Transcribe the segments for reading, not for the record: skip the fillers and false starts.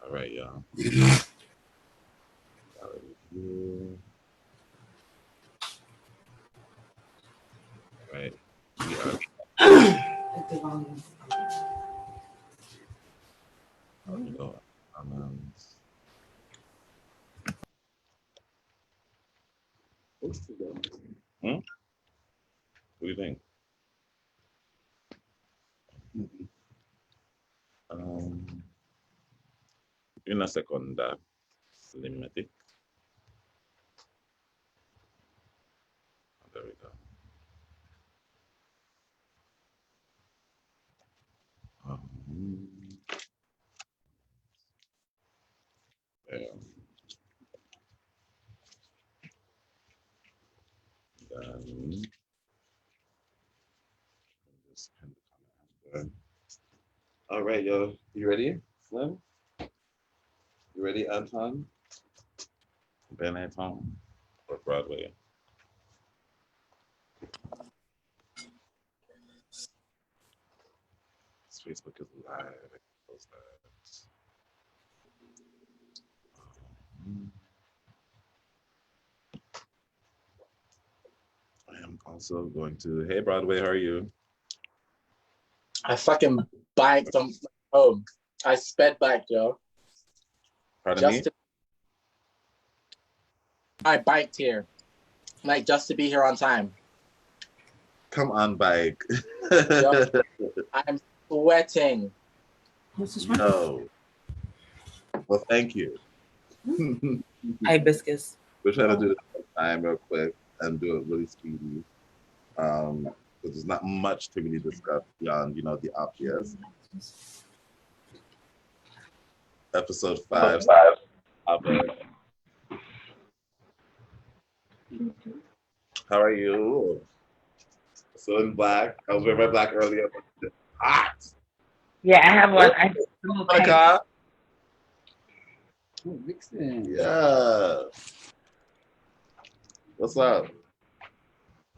All right, y'all. Right. We are. Oh, you know, what do you think? Una seconda, Slimatic. There we go. Yeah. Then just pin the comment. All right, yo, you ready, Slim? You ready, Anton? Ben Anton or Broadway? This Facebook is live. I am also going to. Hey, Broadway, how are you? I fucking biked from home. I sped back, yo. Pardon me? I biked here, like just to be here on time. Come on, bike. Yo, I'm sweating. No. Well, thank you. Hibiscus. We're trying to do this time real quick and do it really speedy. Because there's not much to really discuss beyond, you know, the obvious. Episode 5. How are you? Still in black. I was wearing my black earlier. But hot. Yeah, I have one. Monica. Vixen. Yeah. What's up?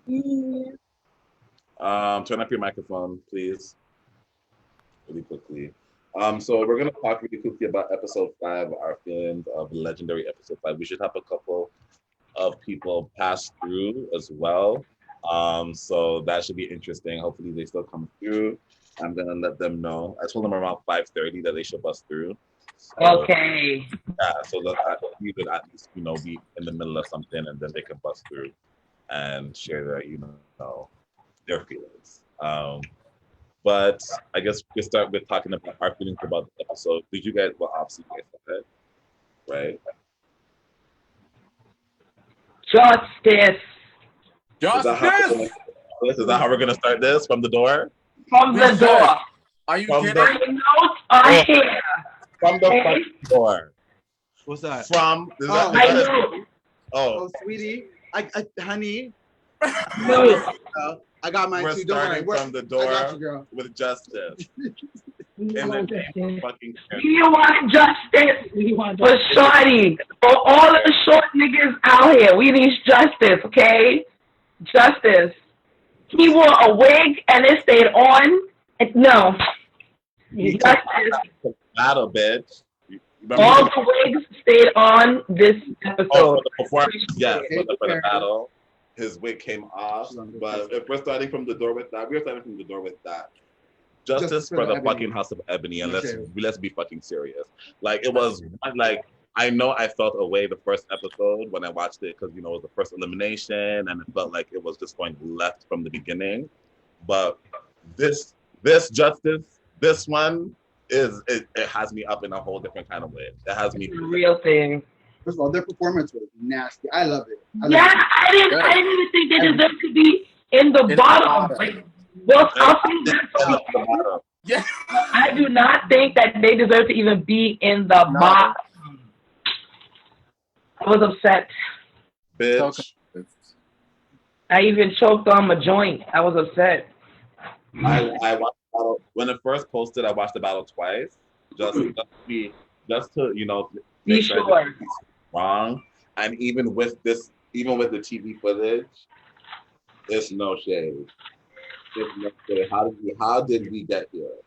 Yeah. Turn up your microphone, please. Really quickly. So we're gonna talk really quickly about episode 5, our feelings of legendary episode 5. We should have a couple of people pass through as well. So that should be interesting. Hopefully they still come through. I'm gonna let them know. I told them around 5:30 that they should bust through. So, okay. Yeah, so that you could at least, you know, be in the middle of something and then they can bust through and share their, you know, their feelings. But I guess we start with talking about our feelings about the episode. Did you guys, well, obviously you guys said it, right? Justice. Is that how we're gonna start this? From the door? From the door. Are you From kidding? My notes are here. From the front door. What's that? From Oh, sweetie. Honey. No. I got mine We're too. Don't worry. starting from the door I got you, girl. with justice. In the name of fucking We want justice for Shorty. For all the short niggas out here. We need justice, okay? Justice. He wore a wig and it stayed on. No. Justice. Battle, bitch. All the wigs stayed on this episode. Oh, for the performance, yes, for the battle. His wig came off. But if we're starting from the door with that, we're starting from the door with that. Justice for the fucking House of Ebony, and let's be fucking serious. Like, it was like, I know I felt away the first episode when I watched it because, you know, it was the first elimination and it felt like it was just going left from the beginning. But this Justice, this one it has me up in a whole different kind of way. It has me. It's a real thing. First of all, their performance was nasty. I love it. I didn't even think they deserved to be in the bottom. Like, well, Yeah. I do not think that they deserve to even be in the bottom. I was upset. Bitch. I even choked on my joint. I was upset. I watched the battle when it first posted. I watched the battle twice, just to you know Be sure. Wrong. And even with the TV footage, it's no shade. It's no shade. How did we get here?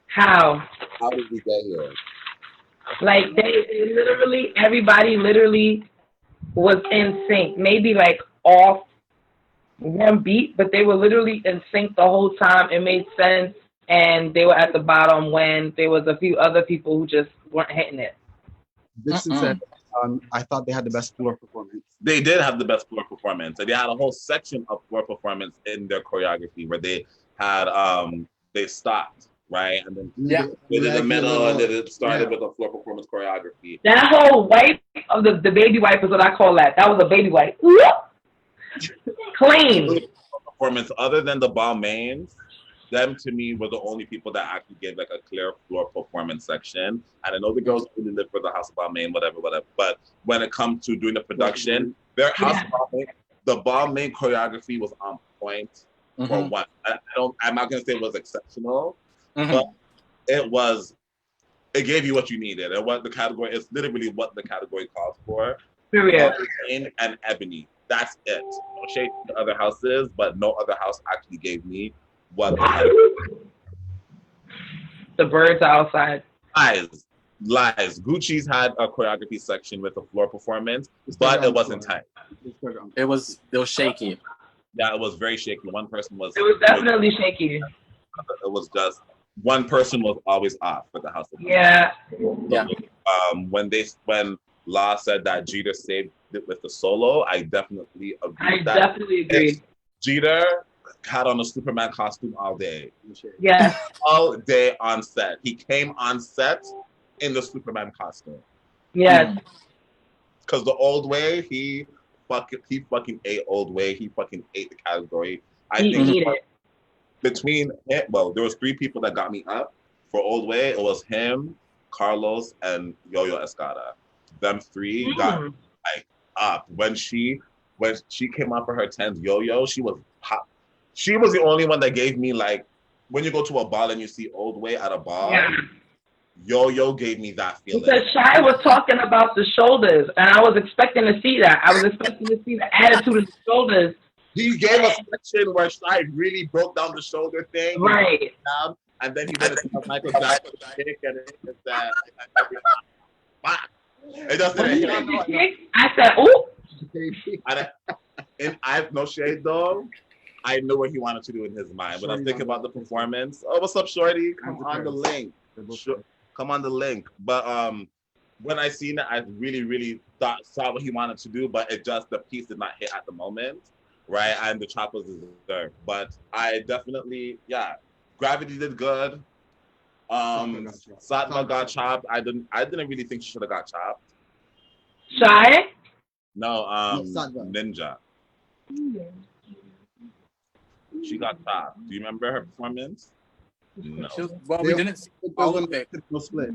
How? How did we get here? Like they literally, everybody literally was in sync. Maybe like off one beat, but they were literally in sync the whole time. It made sense, and they were at the bottom when there was a few other people who just weren't hitting it. Vixen said, I thought they had the best floor performance. They did have the best floor performance, and they had a whole section of floor performance in their choreography where they had they stopped, right, and then they did the middle, and then it started with a floor performance choreography. That whole wipe of the baby wipe is what I call that. That was a baby wipe. Clean. Performance other than the Balmains, them to me were the only people that actually gave like a clear floor performance section. And I know the girls really live for the House of Balmain, whatever. But when it comes to doing the production, their House of Balmain, the Balmain choreography was on point for one. I'm not gonna say it was exceptional, but it gave you what you needed. And what the category is literally what the category calls for. Period. Balmain and Ebony. That's it. No shade to other houses, but no other house actually gave me what the birds are outside. Lies. Gucci's had a choreography section with a floor performance, but it wasn't tight. It was shaky. Yeah, it was very shaky. One person was. It was definitely shaky. It was just one person was always off for the House of Yeah. When La said that Jeter saved it with the solo, I definitely agree. Definitely agree. Jeter had on a Superman costume all day. Yeah. All day on set. He came on set in the Superman costume. Yes. Because the old way, he fucking ate old way. He fucking ate the category. I think between him, well, there was 3 people that got me up for old way. It was him, Carlos, and Yo-Yo Escada. Them 3 got like up. When she came up for her 10th Yo-Yo, she was hot. She was the only one that gave me like, when you go to a ball and you see old way at a ball, Yo-Yo gave me that feeling. Because Shy was talking about the shoulders, and I was expecting to see that. I was expecting to see the attitude of the shoulders. He gave a section where Shy really broke down the shoulder thing. Right. And then he went into Michael Jackson kick, and it's that. It doesn't. I said, "Ooh." And I have no shade though. I know what he wanted to do in his mind. When I was thinking about the performance, oh, what's up, Shorty? Come on the link. Come on the link. But when I seen it, I really, really saw what he wanted to do, but it just, the piece did not hit at the moment, right? And the chop was deserved. But I definitely, Gravity did good. Satma got chopped. I didn't really think she should have got chopped. Shy? No, Ninja. She got chopped. Do you remember her performance? No. We didn't see no split.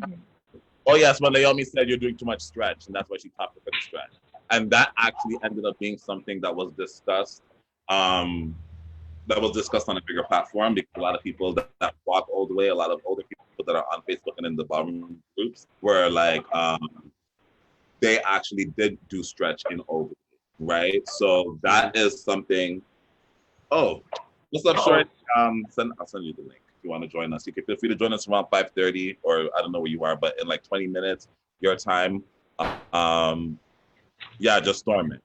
Oh yes, when Naomi said you're doing too much stretch, and that's why she topped it for the stretch. And that actually ended up being something that was discussed. That was discussed on a bigger platform because a lot of people that walk all the way, a lot of older people that are on Facebook and in the ballroom groups were like, they actually did do stretch in old, right? So that is something. Oh, what's up, Short? I'll send you the link if you want to join us. You can feel free to join us around 5:30, or I don't know where you are, but in like 20 minutes, your time. Just storm it.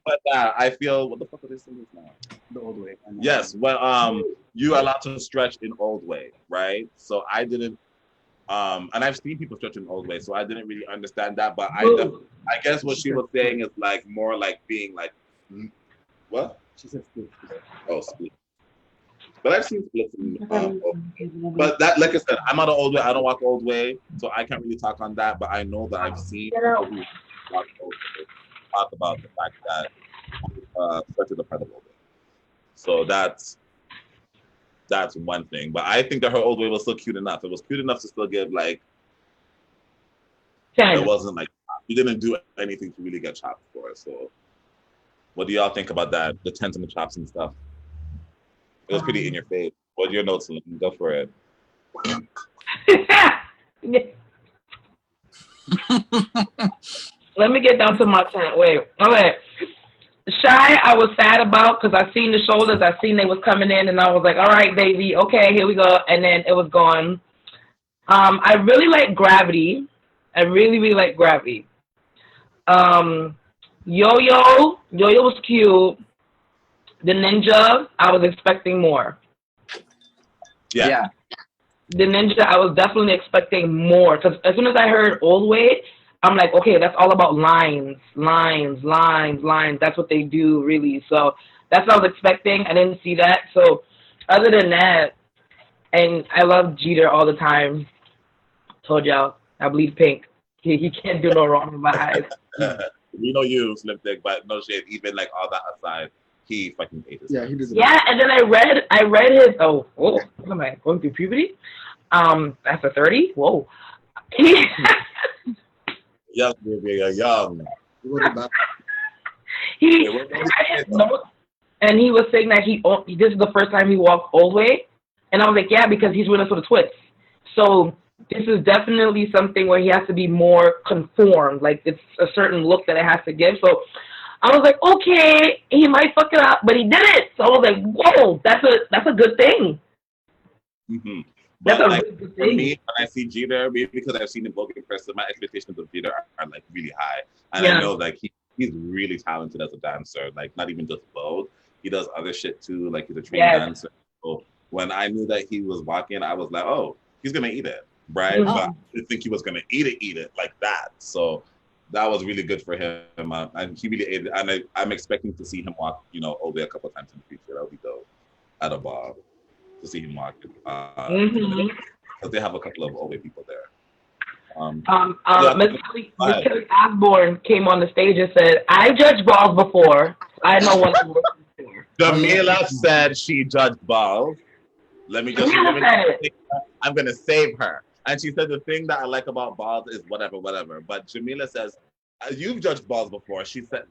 But I feel, what the fuck are they saying now? The old way. Yes, well, you are allowed to stretch in old way, right? So I didn't, and I've seen people stretch in old way, so I didn't really understand that. But I guess what she was saying is like more like being like, what? She said split. Oh, split. But I've seen splits in, but that, like I said, I'm not an old way. I don't walk old way, so I can't really talk on that. But I know that I've seen people who walk old way talk about the fact that such is a part of old way. So that's one thing. But I think that her old way was still cute enough. It was cute enough to still give like. It wasn't like you didn't do anything to really get chopped for it. So, what do y'all think about that? The tents and the chops and stuff. It was pretty in your face. What are your notes? Go for it. Let me get down to my tent. Wait. Okay. Shy, I was sad about because I seen the shoulders. I seen they was coming in, and I was like, all right, baby. Okay, here we go. And then it was gone. I really like Gravity. I really, really like Gravity. Yo-Yo was cute. The Ninja, I was expecting more. Yeah. The Ninja, I was definitely expecting more. Because as soon as I heard Old Way, I'm like, okay, that's all about lines. That's what they do, really. So that's what I was expecting. I didn't see that. So other than that, and I love Jeter all the time. Told y'all, I bleed pink. He can't do no wrong in my eyes. We know you, Slim Thick, but no shade. Even like all that aside, he fucking ate his. Yeah, he does. Yeah, and then I read his. Oh, what am I going through puberty? After 30. Whoa. Young, baby, young. He read his notes, and he was saying that this is the first time he walked all the way, and I was like, yeah, because he's with us with a twist. So this is definitely something where he has to be more conformed. Like, it's a certain look that it has to give. So I was like, okay, he might fuck it up, but he did it. So I was like, whoa, that's a good thing. Mm-hmm. That's but a like, really good for thing. me, when I see Jeter, maybe because I've seen him both in person, my expectations of Jeter are like really high. And I know like he's really talented as a dancer. Like, not even just both. He does other shit too. Like, he's a trained dancer. So when I knew that he was walking, I was like, oh, he's gonna eat it. Right, Mm-hmm. but I didn't think he was gonna eat it like that. So that was really good for him, and he really ate it. And I'm expecting to see him walk, Old Way a couple of times in the future. That would be dope at a bar to see him walk. Because they have a couple of Old Way people there. Miss Kelly Osborne came on the stage and said, "I judged balls before. I know what I'm looking for." Jamila said she judged balls. Let me just. I'm gonna save her. And she said the thing that I like about balls is whatever. But Jamila says, you've judged balls before.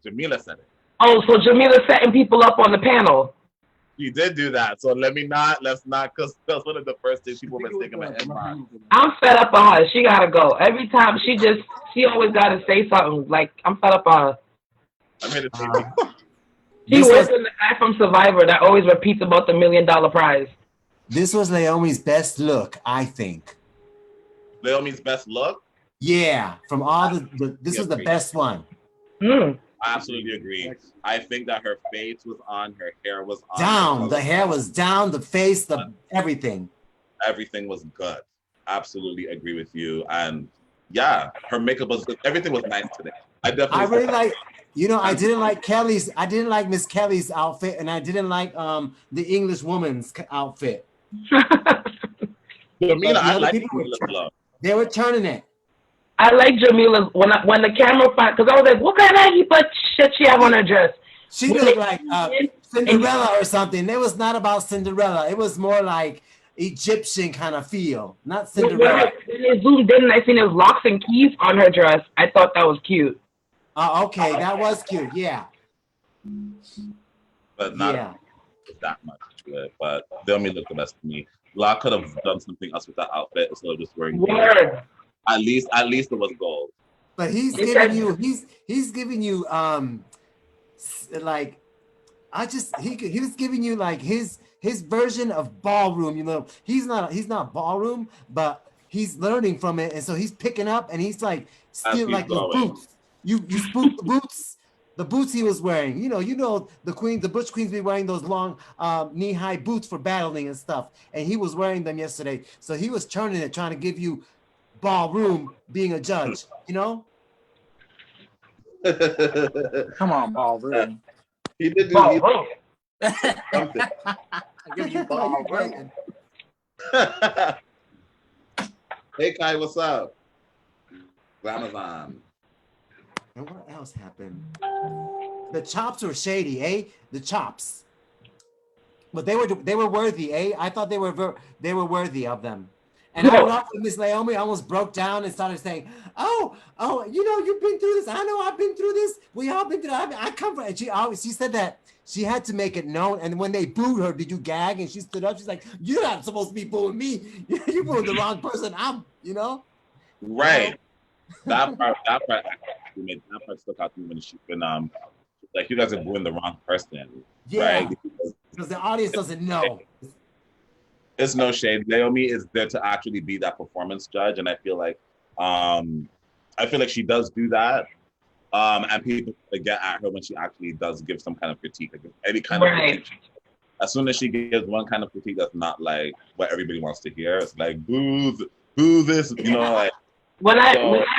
Jamila said it. Oh, so Jamila's setting people up on the panel. She did do that. So let's not, because that's one of the first things people were thinking about. I'm fed up on her. She gotta go. Every time she always gotta say something. Like, I'm fed up on her. I'm here to say She works with the guy from Survivor that always repeats about the $1 million prize. This was Naomi's best look, I think. Naomi's best look? Yeah, from all this was the best one. I absolutely agree. I think that her face was on, her hair was on. Down, the hair was down, the face, everything. Everything was good. Absolutely agree with you. And yeah, her makeup was good. Everything was nice today. I really like, I didn't like Miss Kelly's outfit, and I didn't like the English woman's outfit. Jamila, I like Jamila's love. They were turning it. I like Jamila's when the camera because I was like, what kind of Aggie butt shit she have on her dress? She looked like Cinderella or something. It was not about Cinderella. It was more like Egyptian kind of feel, not Cinderella. When they zoomed in and I seen his locks and keys on her dress, I thought that was cute. Okay, that was cute. Yeah. But not that much to it. But Delmy looked the best to me. La could have done something else with that outfit instead of just wearing gold. At least it was gold. But he's giving you like he was giving you like his version of ballroom. He's not ballroom, but he's learning from it, and so he's picking up and he's like still like the boots. You spook the boots. The boots he was wearing, the Butch Queens be wearing those long knee-high boots for battling and stuff, and he was wearing them yesterday. So he was turning it, trying to give you ballroom being a judge, Come on, ballroom. He did do ballroom. something. I give you ballroom. Hey Kai, what's up? Amazon. And what else happened? The chops were shady, eh? The chops, but they were worthy, eh? I thought they were worthy of them. And I went off with Miss Naomi, almost broke down and started saying, "Oh, you've been through this. I know I've been through this. We all been through that. I come from." And she said that she had to make it known. And when they booed her, did you gag? And she stood up. She's like, "You're not supposed to be booing me. You booed the wrong person. Right. That part stuck out to me when like you guys are booing the wrong person. Yeah. Right? Because the audience doesn't know. It's no shade. Naomi is there to actually be that performance judge, and I feel like she does do that. And people get at her when she actually does give some kind of critique, like any kind of critique. As soon as she gives one kind of critique that's not like what everybody wants to hear, it's like boo this, you know. Like when I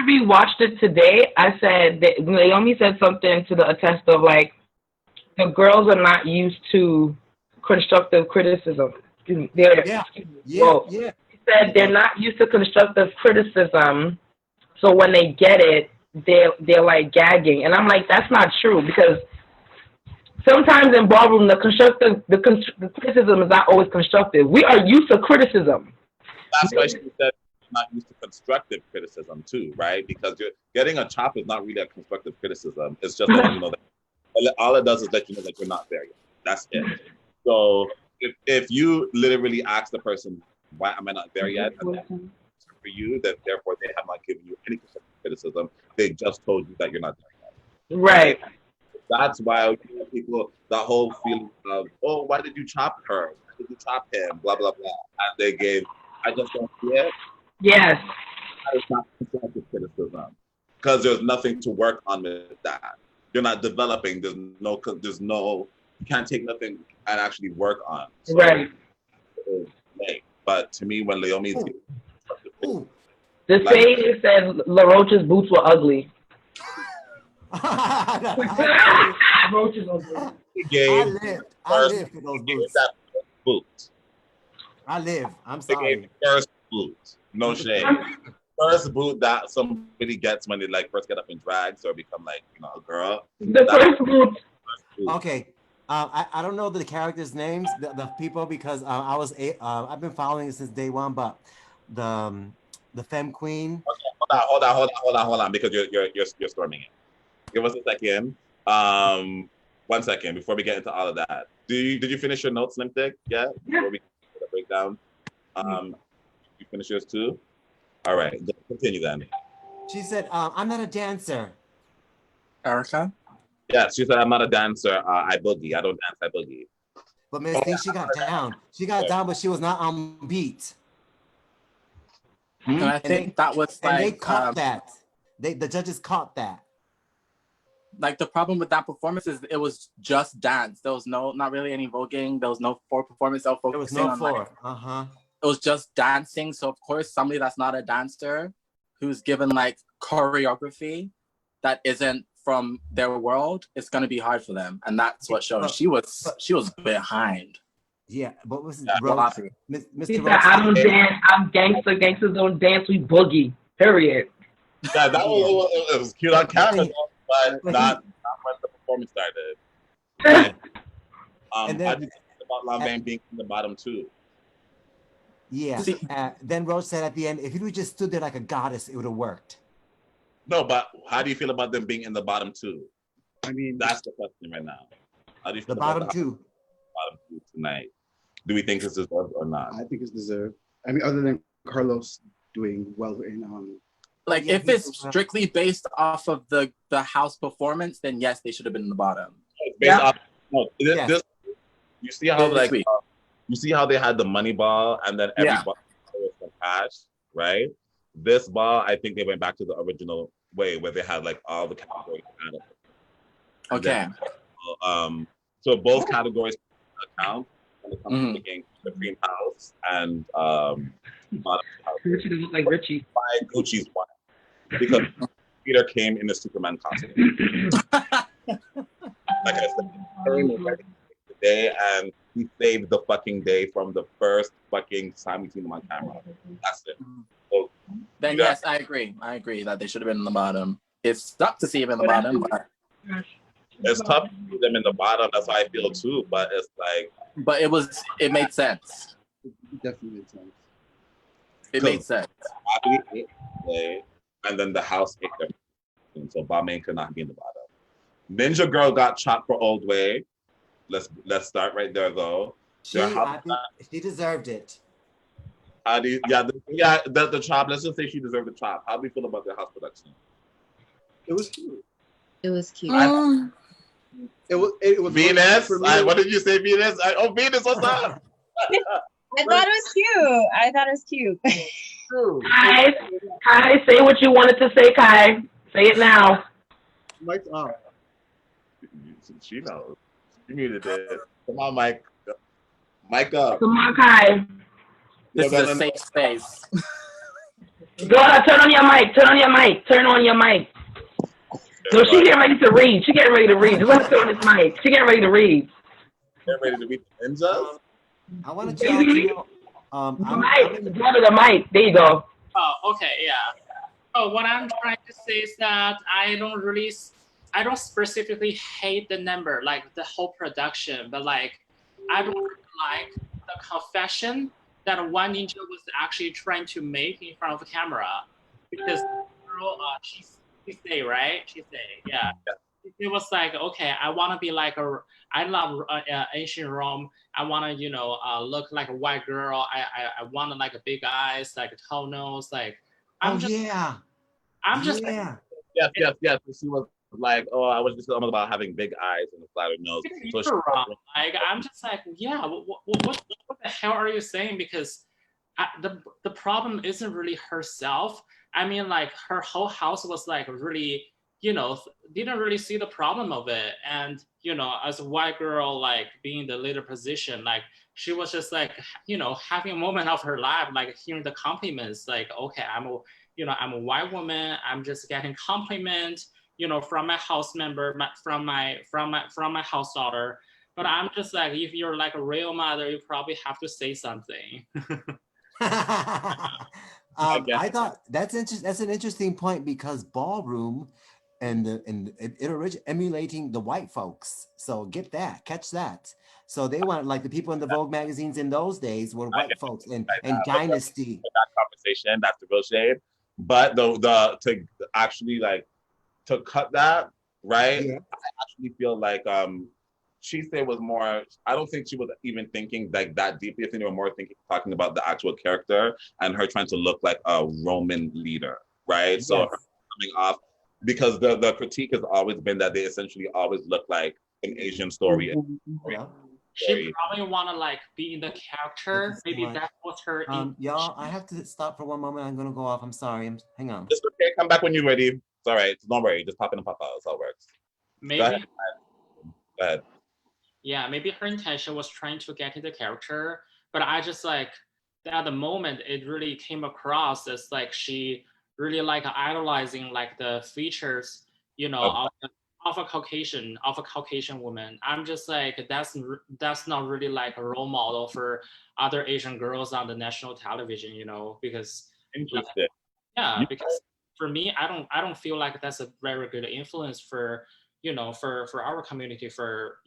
rewatched it today, I said that Naomi said something to the effect of like, the girls are not used to constructive criticism. She said they're not used to constructive criticism, so when they get it, they're like gagging, and I'm like, that's not true, because sometimes in ballroom the criticism is not always constructive. We are used to criticism. That's why she said not used to constructive criticism too, right? Because you're getting a chop is not really a constructive criticism. It's just that, you know, that all it does is let you know that you're not there yet. That's it. So if you literally ask the person, why am I not there yet? And then for you, that therefore they have not given you any constructive criticism. They just told you that you're not there yet. Right. That's why people, that whole feeling of, oh, why did you chop her? Why did you chop him? Blah, blah, blah. And they gave, I just don't see it. Yes. That is not constructive criticism. Because there's nothing to work on with that. You're not developing. There's no, you can't take nothing and actually work on. So, right. But to me, when Naomi's the saying said La Roche's boots were ugly. Roche's ugly. I live for those boots. Boot. I live. I'm sorry. They gave first boot. No shame. First boot that somebody gets when they like first get up in drags or become like, you know, a girl. The first boot. Okay. I don't know the characters' names, the people, because I've been following it since day one, but the Femme Queen. Okay, hold on, because you're storming it. Give us a second. 1 second before we get into all of that. Did you finish your notes, Slim Thick? Yeah. Before we get the breakdown. You finish yours too. All right, continue then. She said, "I'm not a dancer." Erica. Yeah, she said, I'm not a dancer. I boogie. I don't dance. I boogie. But Miss Thing, she got down. She got down, but she was not on beat. And I think that was like... And they caught that. The judges caught that. Like, the problem with that performance is it was just dance. There was not really any voguing. There was no floor performance. There was no floor. Like, it was just dancing. So, of course, somebody that's not a dancer who's given, like, choreography that isn't from their world, it's going to be hard for them. And that's what showed. She was behind. Yeah, but was Mr. Said, I don't dance. I'm gangster. Gangsters don't dance. We boogie. Period. Yeah, that was cute on camera, but not when the performance started. And then, I did think about Lanvin being in the bottom too. Yeah. Then Rose said at the end, if you just stood there like a goddess, it would have worked. No, but how do you feel about them being in the bottom two? I mean, that's the question right now. How do you feel the about bottom two? Bottom two tonight. Do we think it's deserved or not? I think it's deserved. I mean, other than Carlos doing well in like, if it's strictly based off of the house performance, then yes, they should have been in the bottom. This, you see how you see how they had the money ball and then everybody was some cash, right? This ball, I think they went back to the original way where they had like all the categories. Okay. Then, so both categories account when it comes to picking the Supreme House and bottom house. Richie doesn't look like Richie. Why Gucci's one? Because Peter came in a Superman costume. Like I said, he came the day and he saved the fucking day from the first fucking time we seen him on camera. That's it. So, then yes, I agree. I agree that they should have been in the bottom. It sucked to see him in the bottom, but it's tough to see them in the bottom. That's how I feel too. But it's like, but it made sense. It definitely made sense. It made sense. And then the house ate them. And so Balmain could not be in the bottom. Ninja Girl got chopped for Old Way. Let's start right there though. She deserved it. The chop. Let's just say she deserved the chop. How do you feel about the house production? It was cute. It was cute. It was Venus. What did you say, Venus? Venus, what's up? I thought it was cute. Kai, say what you wanted to say, Kai. Say it now. Mike's off. She knows. She muted it. Come on, Mike. Mike up. Come on, Kai. This is a safe space. Go ahead, turn on your mic. Turn on your mic. No, she getting ready to read. Just let her turn on this mic. She getting ready to read. Get ready to read the ninjas? I want to y'all to know. Go to the mic. There you go. Oh, okay, yeah. Oh, what I'm trying to say is that I don't specifically hate the number, like the whole production, but like I don't like the confession that one ninja was actually trying to make in front of the camera, because the girl, she say, right? She say, yeah. It was like, okay, I want to be like I love ancient Rome. I want to, look like a white girl. I want like a big eyes, like a tall nose, like. Yeah. Yes. She was like, oh, I was just talking about having big eyes and a flatter nose. So You're wrong. Like, I'm just like, yeah. What the hell are you saying? Because the problem isn't really herself. I mean, like her whole house was like really, didn't really see the problem of it. And, as a white girl, like being the leader position, like she was just like, having a moment of her life, like hearing the compliments, like, okay, I'm a white woman. I'm just getting compliments, from my house member, from my house daughter. But I'm just like, if you're like a real mother, you probably have to say something. I thought that's an interesting point, because ballroom and it emulating the white folks. So catch that. So they want, like, the people in the Vogue magazines in those days were white folks and Dynasty. That conversation, that's the real shade. But the to actually like to cut that, right? Yeah. I actually feel like Chise was more, I don't think she was even thinking like that deeply. I think they were more talking about the actual character and her trying to look like a Roman leader, right? Yes. So her coming off, because the critique has always been that they essentially always look like an Asian story. Yeah. She probably want to like be in the character. Maybe that was her. Y'all, I have to stop for one moment. I'm gonna go off. I'm sorry. Hang on. It's okay. Come back when you're ready. It's all right. Don't worry. Just pop in and pop out. That's how it works. Maybe. Go ahead. Yeah, maybe her intention was trying to get in the character, but I just like at the moment it really came across as like she really like idolizing like the features, of a Caucasian woman. I'm just like, that's not really like a role model for other Asian girls on the national television, because interesting. Because for me, I don't feel like that's a very good influence for for our community, for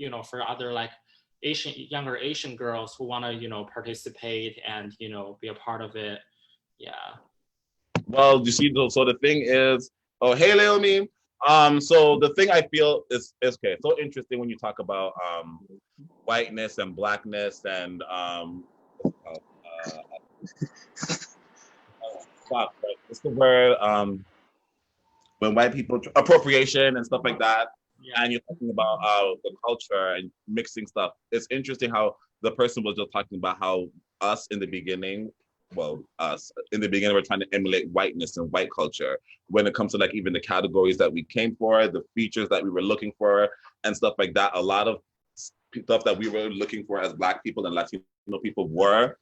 other like younger Asian girls who want to participate and be a part of it. Yeah. Well, you see, so the thing is, oh hey Leomi. So the thing I feel is okay. So interesting when you talk about whiteness and blackness and what's the word? When white people appropriation and stuff like that, and you're talking about the culture and mixing stuff. It's interesting how the person was just talking about how us in the beginning we're trying to emulate whiteness and white culture when it comes to like even the categories that we came for, the features that we were looking for and stuff like that. A lot of stuff that we were looking for as Black people and Latino people were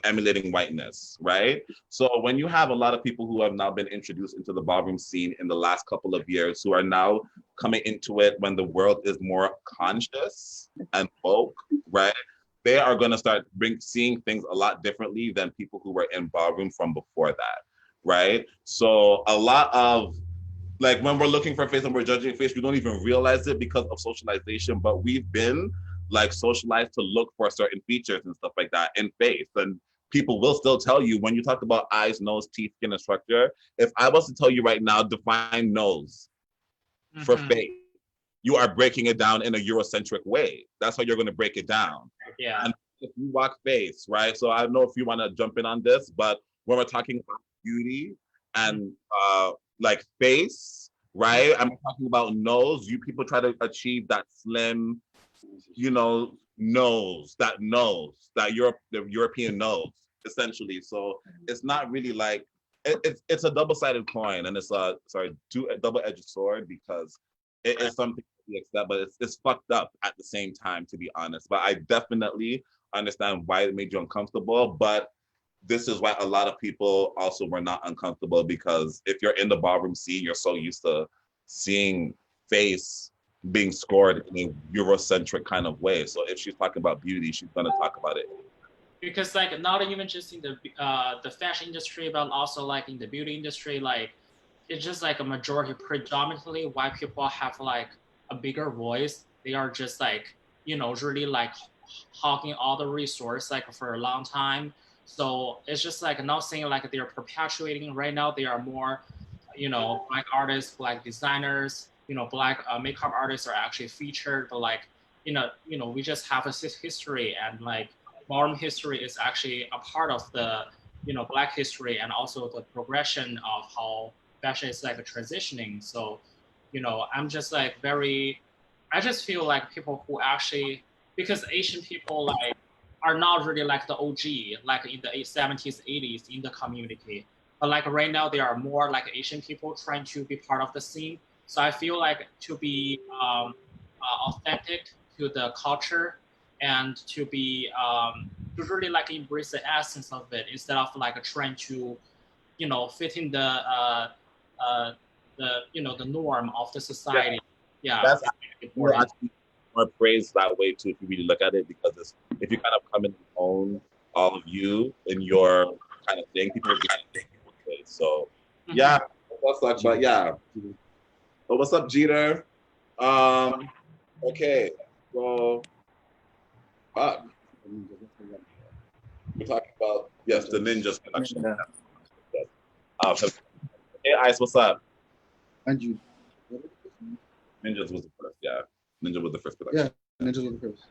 emulating whiteness, right? So when you have a lot of people who have now been introduced into the ballroom scene in the last couple of years, who are now coming into it when the world is more conscious and woke, right? They are going to start seeing things a lot differently than people who were in ballroom from before that, right? So a lot of, like when we're looking for face and we're judging face, we don't even realize it because of socialization, but we've been like socialized to look for certain features and stuff like that in face. And people will still tell you when you talk about eyes, nose, teeth, skin, and structure, if I was to tell you right now, define nose for face, you are breaking it down in a Eurocentric way. That's how you're going to break it down. Yeah. And if you walk face, right? So I don't know if you want to jump in on this, but when we're talking about beauty and like face, right? I'm talking about nose. You people try to achieve that slim, knows that the European knows, essentially. So it's not really like it's a double-sided coin, and it's a double-edged sword, because it is something to be accepted, but it's fucked up at the same time, to be honest. But I definitely understand why it made you uncomfortable, but this is why a lot of people also were not uncomfortable, because if you're in the ballroom scene, you're so used to seeing face being scored in a Eurocentric kind of way. So if she's talking about beauty, she's gonna talk about it. Because like not even just in the fashion industry, but also like in the beauty industry, like it's just like a majority, predominantly white people have like a bigger voice. They are just like, you know, really like hogging all the resource like for a long time. So it's just like not saying like they're perpetuating right now. They are more, you know, black artists, black designers, you know, black makeup artists are actually featured. But like, you know, we just have a history, and like ballroom history is actually a part of the, you know, black history, and also the progression of how fashion is like transitioning. So, you know, I'm just like I just feel like people who actually, because Asian people like are not really like the OG, like in the 70s, 80s in the community. But like right now, there are more like Asian people trying to be part of the scene. So I feel like to be authentic to the culture, and to be to really like embrace the essence of it, instead of like trying to, you know, fit in the you know, the norm of the society. Yeah, that's actually more praised that way too, if you really look at it, because if you kind of come in and own all of you in your kind of thing, people will kind of think it. So yeah, what's up? But yeah, but what's up, Jeter? Okay, so we're talking about the Ninjas connection. Hey, Ice, what's up? And you. Ninjas was the first, yeah. Ninja was the first production. Yeah, Ninjas was the first.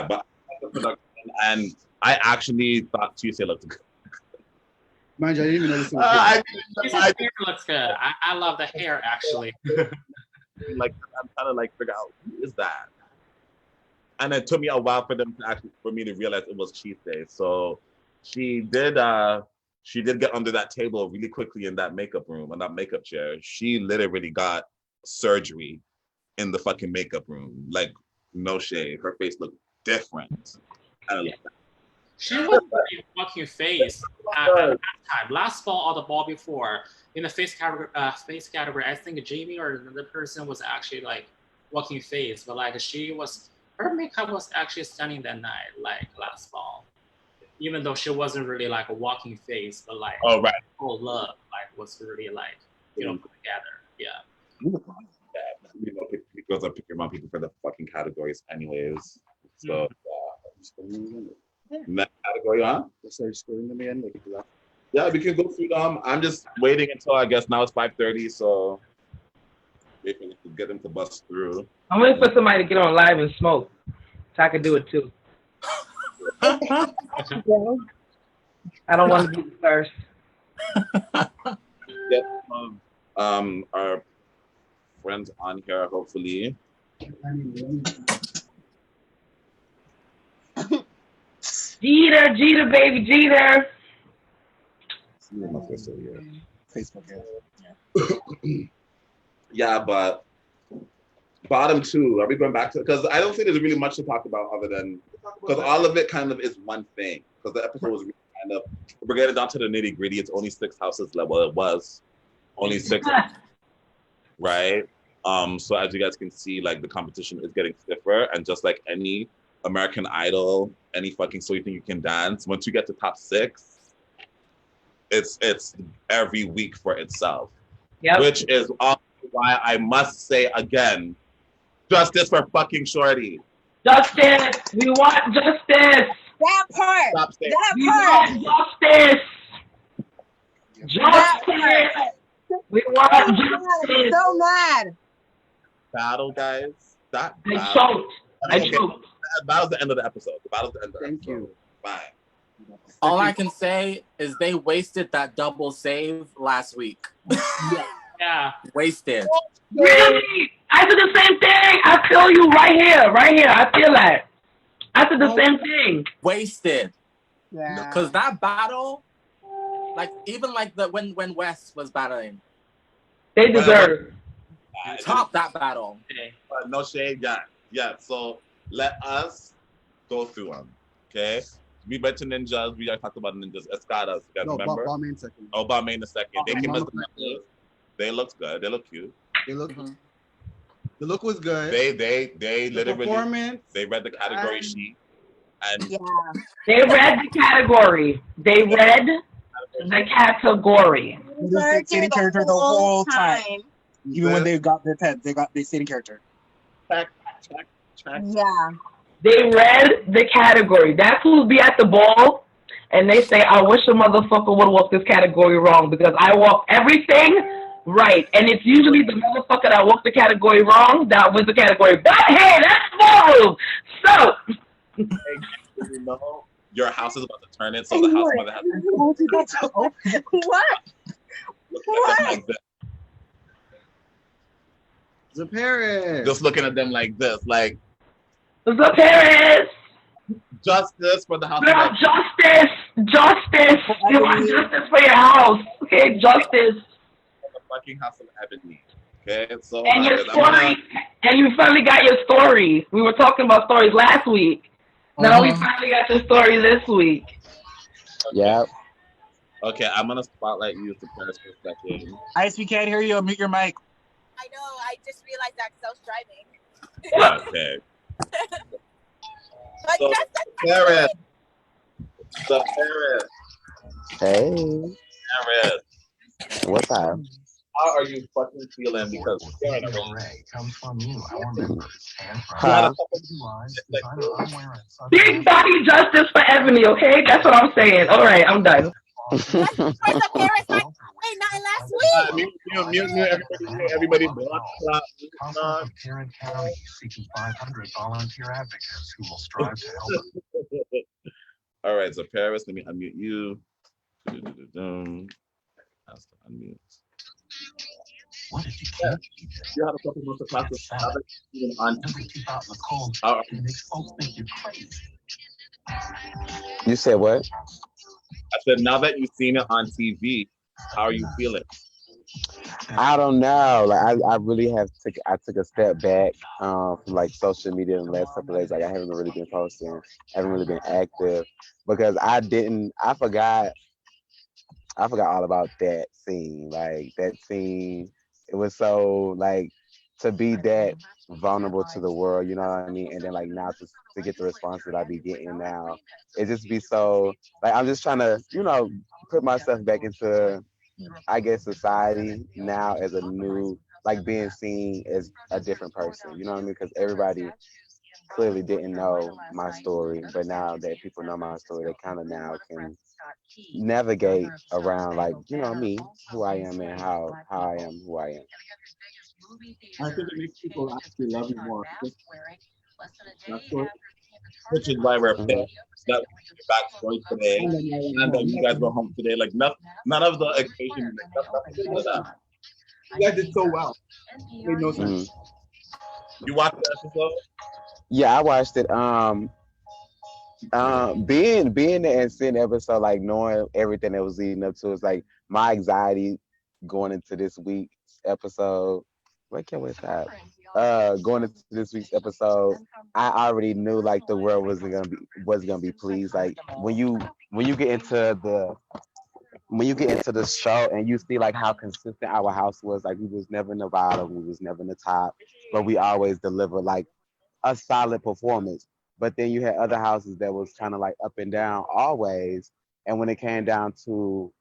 But the production, and I actually thought Twysted looked good. Mind you, I didn't even notice it was His hair looks good. I love the hair actually. Like I'm trying to like figure out who is that, and it took me a while for me to realize it was Cheat Day. So she did get under that table really quickly in that makeup room, in that makeup chair. She literally got surgery in the fucking makeup room. Like, no shade. Her face looked different. She was a fucking face at that time. Last fall or the ball before, in the face category, I think Jamie or another person was actually like walking face, but like her makeup was actually stunning that night, like last fall. Even though she wasn't really like a walking face, but like oh right, whole look like was really like, you know, put together. Yeah. You know, girls are picking around people for the fucking categories, anyways. So next category, huh? They started scoring them again. Yeah, we can go through them. I'm just waiting until I guess now it's 5:30, so if we can get them to bust through. I'm waiting for somebody to get on live and smoke, so I can do it too. I don't want to be the first. Get our friends on here, hopefully. Jeter, baby, Jeter. Facebook, yeah, but bottom two, are we going back to, because I don't think there's really much to talk about other than, because all of it kind of is one thing, because the episode was really kind of, we're getting down to the nitty gritty. It's only 6 houses left. Well, it was only 6, right? So as you guys can see, like the competition is getting stiffer, and just like any American Idol, any fucking So You Think You Can Dance, once you get to top 6, it's every week for itself. Yep. Which is also why I must say again, justice for fucking Shorty. Justice! We want justice! That part! Stop saying We want justice! Justice! We want justice! So mad! Battle, guys. That I choked. That was the end of the episode. Thank you. Fine. All I can say is they wasted that double save last week. Yeah. Wasted. Really? I did the same thing. I feel you right here. I feel that. I said the same thing. Wasted. Yeah. Because that battle, like even like when West was battling, They deserve. top that battle. No shade, yeah. So let us go through them, okay? We mentioned ninjas. We already talked about ninjas. Escadas, you guys remember? Balmain second. Oh, Balmain the second. They came as the Mama- members. They looked good. They look cute. They look. The look was good. They The literally performance. they read the category sheet and Yeah. They read the category. They read the category. They stayed in character the whole time. Even when they got their pet, they stayed in character. check. Yeah. They read the category. That's who'll be at the ball, and they say, "I wish a motherfucker would walk this category wrong because I walk everything right." And it's usually the motherfucker that walked the category wrong that wins the category. But hey, that's ballroom. So. You know, your house is about to turn it, so the house mother has to What? like this. Xapariis. Just looking at them like this, like Xapariis. justice for the house. Girl, justice. You want justice for your house, okay? Justice. The fucking house of Ebony. Okay, so And your story, and you finally got your story. We were talking about stories last week. Now we finally got your story this week. Yeah. Okay, I'm gonna spotlight you to Paris for a second. Ice, we can't hear you. Mute your mic. I know. I just realized that because I was driving. Okay. But So, just Paris. Hey, Paris. what's up? How are you fucking feeling? Because we're in a Huh? Big body justice for Ebony, okay? That's what I'm saying. All right, I'm done. where's the Paris? Wait, not last week. Mute everybody. Block. Tarrant County seeking 500 volunteer advocates who will strive to help. All right, so Paris, let me unmute you. Has to unmute. What if you can't keep it? You have a couple months of classes on Keep out in the cold Oh. and makes folks think you're crazy. You said what? I said, now that you've seen it on TV, how are you feeling? I don't know. Like I really I took a step back from like social media in the last couple of days. Like I haven't really been posting, haven't really been active because I forgot all about that scene. Like that scene, it was so like to be that vulnerable to the world, you know what I mean? And then like now to get the response that I be getting now, it just be so like I'm just trying to, put myself back into, I guess, society now as a new, like being seen as a different person, you know what I mean? Because everybody clearly didn't know my story, but now that people know my story, they kind of now can navigate around, like, me, who I am and how I am who I am. I think it makes people actually love you more. Which is why we're paying that backstory today, and then you guys go home today. Like none of the occasions. Like that. You guys did so well. It made no sense. You watched the episode? Yeah, I watched it. Being there and seeing the episode, like knowing everything that was leading up to, it's like my anxiety going into this week's episode. Going into this week's episode, I already knew like the world wasn't gonna be pleased. Like when you get into the show and you see like how consistent our house was, like we was never in the bottom, we was never in the top, but we always delivered like a solid performance. But then you had other houses that was kind of like up and down always. And when it came down to,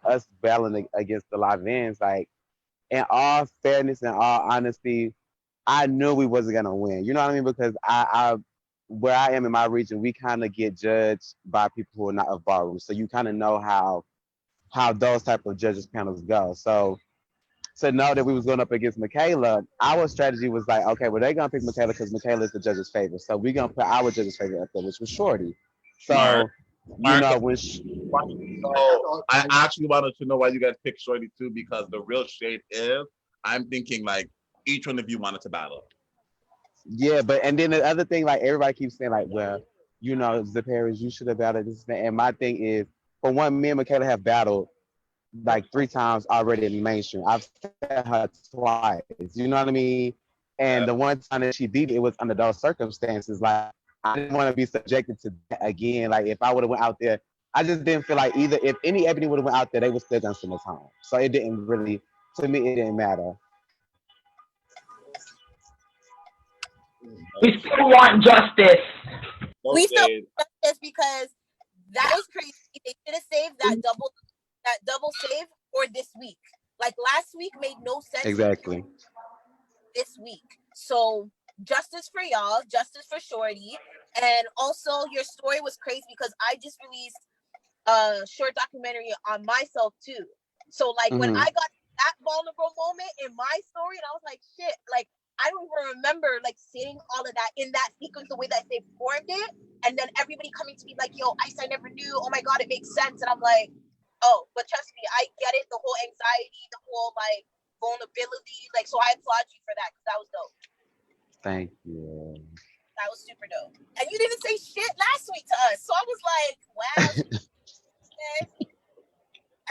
us battling against the Lavins, like in all fairness and all honesty, I knew we wasn't gonna win. You know what I mean? Because I where I am in my region, we kind of get judged by people who are not of ballroom. So you kind of know how those type of judges panels go. So to know that we was going up against Michaela, our strategy was like, okay, well, they're going to pick Michaela because Michaela is the judge's favorite. So we're going to put our judge's favorite up there, which was Shorty. So, when I actually wanted to know why you guys picked Shorty too, because the real shade is, I'm thinking like each one of you wanted to battle. Yeah, and then the other thing, like everybody keeps saying like, well, you know, Xapariis, you should have battled this. And my thing is, for one, me and Michaela have battled like 3 times already in the mainstream. I've seen her twice. You know what I mean? And the one time that she beat me, it was under those circumstances. Like I didn't want to be subjected to that again. Like if I would have went out there, I just didn't feel like either if any Ebony would have went out there, they would still gonna send us home. So it didn't really, to me, it didn't matter. We still want justice. We still want justice because that was crazy. They should have saved that double save for this week. Like last week made no sense. Exactly. This week. So justice for y'all, justice for Shorty, and also your story was crazy because I just released a short documentary on myself too. So like when I got that vulnerable moment in my story, and I was like, shit, like I don't even remember like seeing all of that in that sequence, the way that they formed it, and then everybody coming to me like, yo, Ice, I never knew. Oh my god, it makes sense. And I'm like, oh, but trust me, I get it. The whole anxiety, the whole like vulnerability, like, so I applaud you for that because that was dope. Thank you. That was super dope. And you didn't say shit last week to us, so I was like, wow. Okay.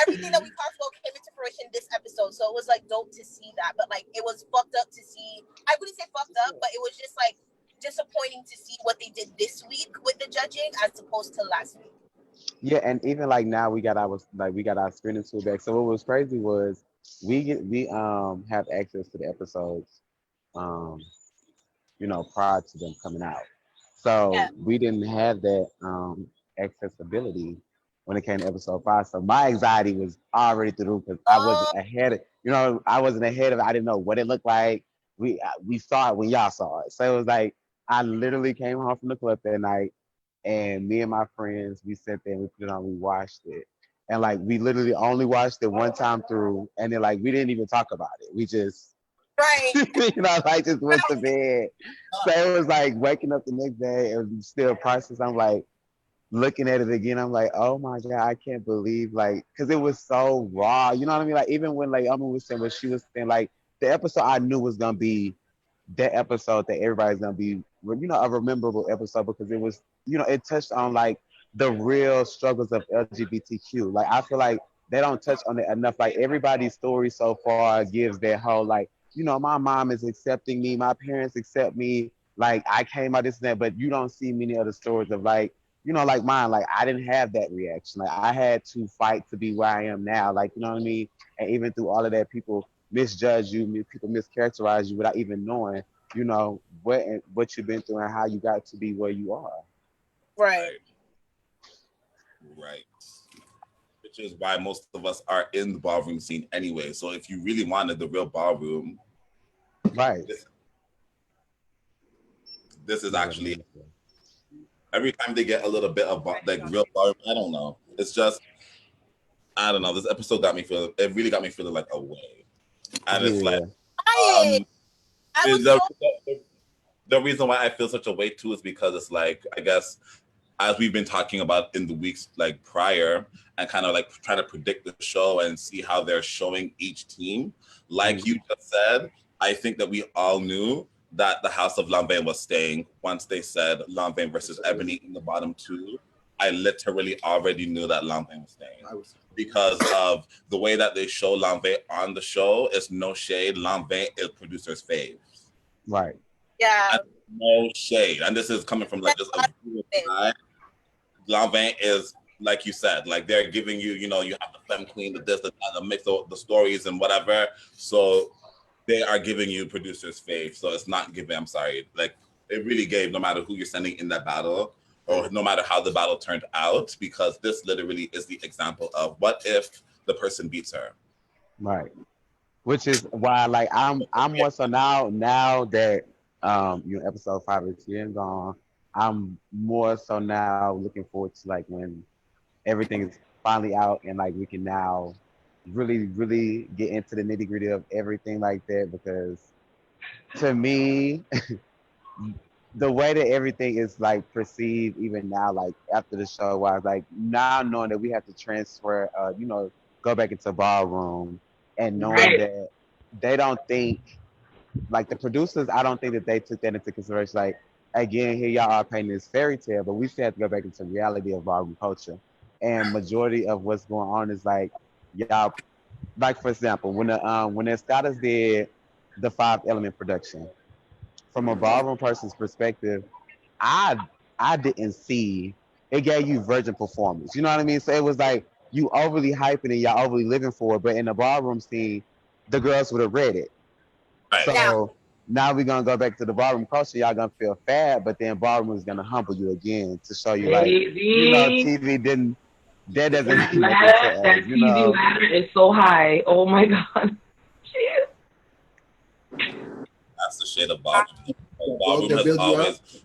Everything that we talked about came into fruition this episode, so it was like dope to see that. But like, it was fucked up to see. I wouldn't say fucked up, but it was just like disappointing to see what they did this week with the judging as opposed to last week. Yeah, and even like now we got our screening tool back. So what was crazy was we have access to the episodes, you know, prior to them coming out. So we didn't have that accessibility when it came to episode 5. So my anxiety was already through the roof because I wasn't ahead of, you know, I wasn't ahead of it. I didn't know what it looked like. We saw it when y'all saw it. So it was like I literally came home from the club that night. And me and my friends, we sat there and we put it on, we watched it. And like we literally only watched it one time through, and then like we didn't even talk about it. We just you know, like just went to bed. So it was like waking up the next day and still process. I'm like looking at it again, I'm like, oh my God, I can't believe like because it was so raw. You know what I mean? Like even when like Alma was saying what she was saying, like the episode I knew was gonna be that episode that everybody's gonna be, you know, a memorable episode because it was, you know, it touched on like the real struggles of LGBTQ. Like I feel like they don't touch on it enough. Like everybody's story so far gives that whole like, you know, my mom is accepting me, my parents accept me, like I came out this and that, but you don't see many other stories of like, you know, like mine, like I didn't have that reaction. Like I had to fight to be where I am now. Like, you know what I mean? And even through all of that, people misjudge you, people mischaracterize you without even knowing, you know, what you've been through and how you got to be where you are. Right. Which is why most of us are in the ballroom scene anyway. So if you really wanted the real ballroom, right. This is actually every time they get a little bit of like real ballroom, I don't know. It's just I don't know. This episode got me feeling. It really got me feeling like away. And it's like the reason why I feel such a way too is because it's like, I guess, as we've been talking about in the weeks like prior and kind of like trying to predict the show and see how they're showing each team. Like you just said, I think that we all knew that the House of Lanvin was staying once they said Lanvin versus Ebony in the bottom 2. I literally already knew that Lanvin was staying because of the way that they show Lanvin on the show. It's no shade. Lanvin is producer's fave. Right. Yeah. And no shade. And this is coming from like just a viewer side. Lanvin is, like you said, like they're giving you, you know, you have the femme queen, the this, the mix of the stories and whatever. So they are giving you producer's fave. So it's not giving, I'm sorry. Like it really gave no matter who you're sending in that battle or no matter how the battle turned out, because this literally is the example of what if the person beats her. Right. Which is why like I'm more so now that you know episode 5 is here and gone, I'm more so now looking forward to like when everything is finally out and like we can now really get into the nitty-gritty of everything like that, because to me the way that everything is like perceived even now, like after the show, was like now knowing that we have to transfer, you know, go back into ballroom and knowing that they don't think, like the producers, I don't think that they took that into consideration. Like again, here y'all are painting this fairy tale, but we still have to go back into reality of ballroom culture. And majority of what's going on is like y'all, like for example, when the Escadas did the 5 Element production, from a ballroom person's perspective, I didn't see it gave you virgin performance. You know what I mean? So it was like you overly hyping and y'all overly living for it, but in the ballroom scene, the girls would have read it. Right. So now we're gonna go back to the ballroom culture. Y'all gonna feel fat, but then ballroom is gonna humble you again to show you like TV didn't. That doesn't mean nothing to us, that TV ladder is so high. Oh my god. That's the shade of ballroom.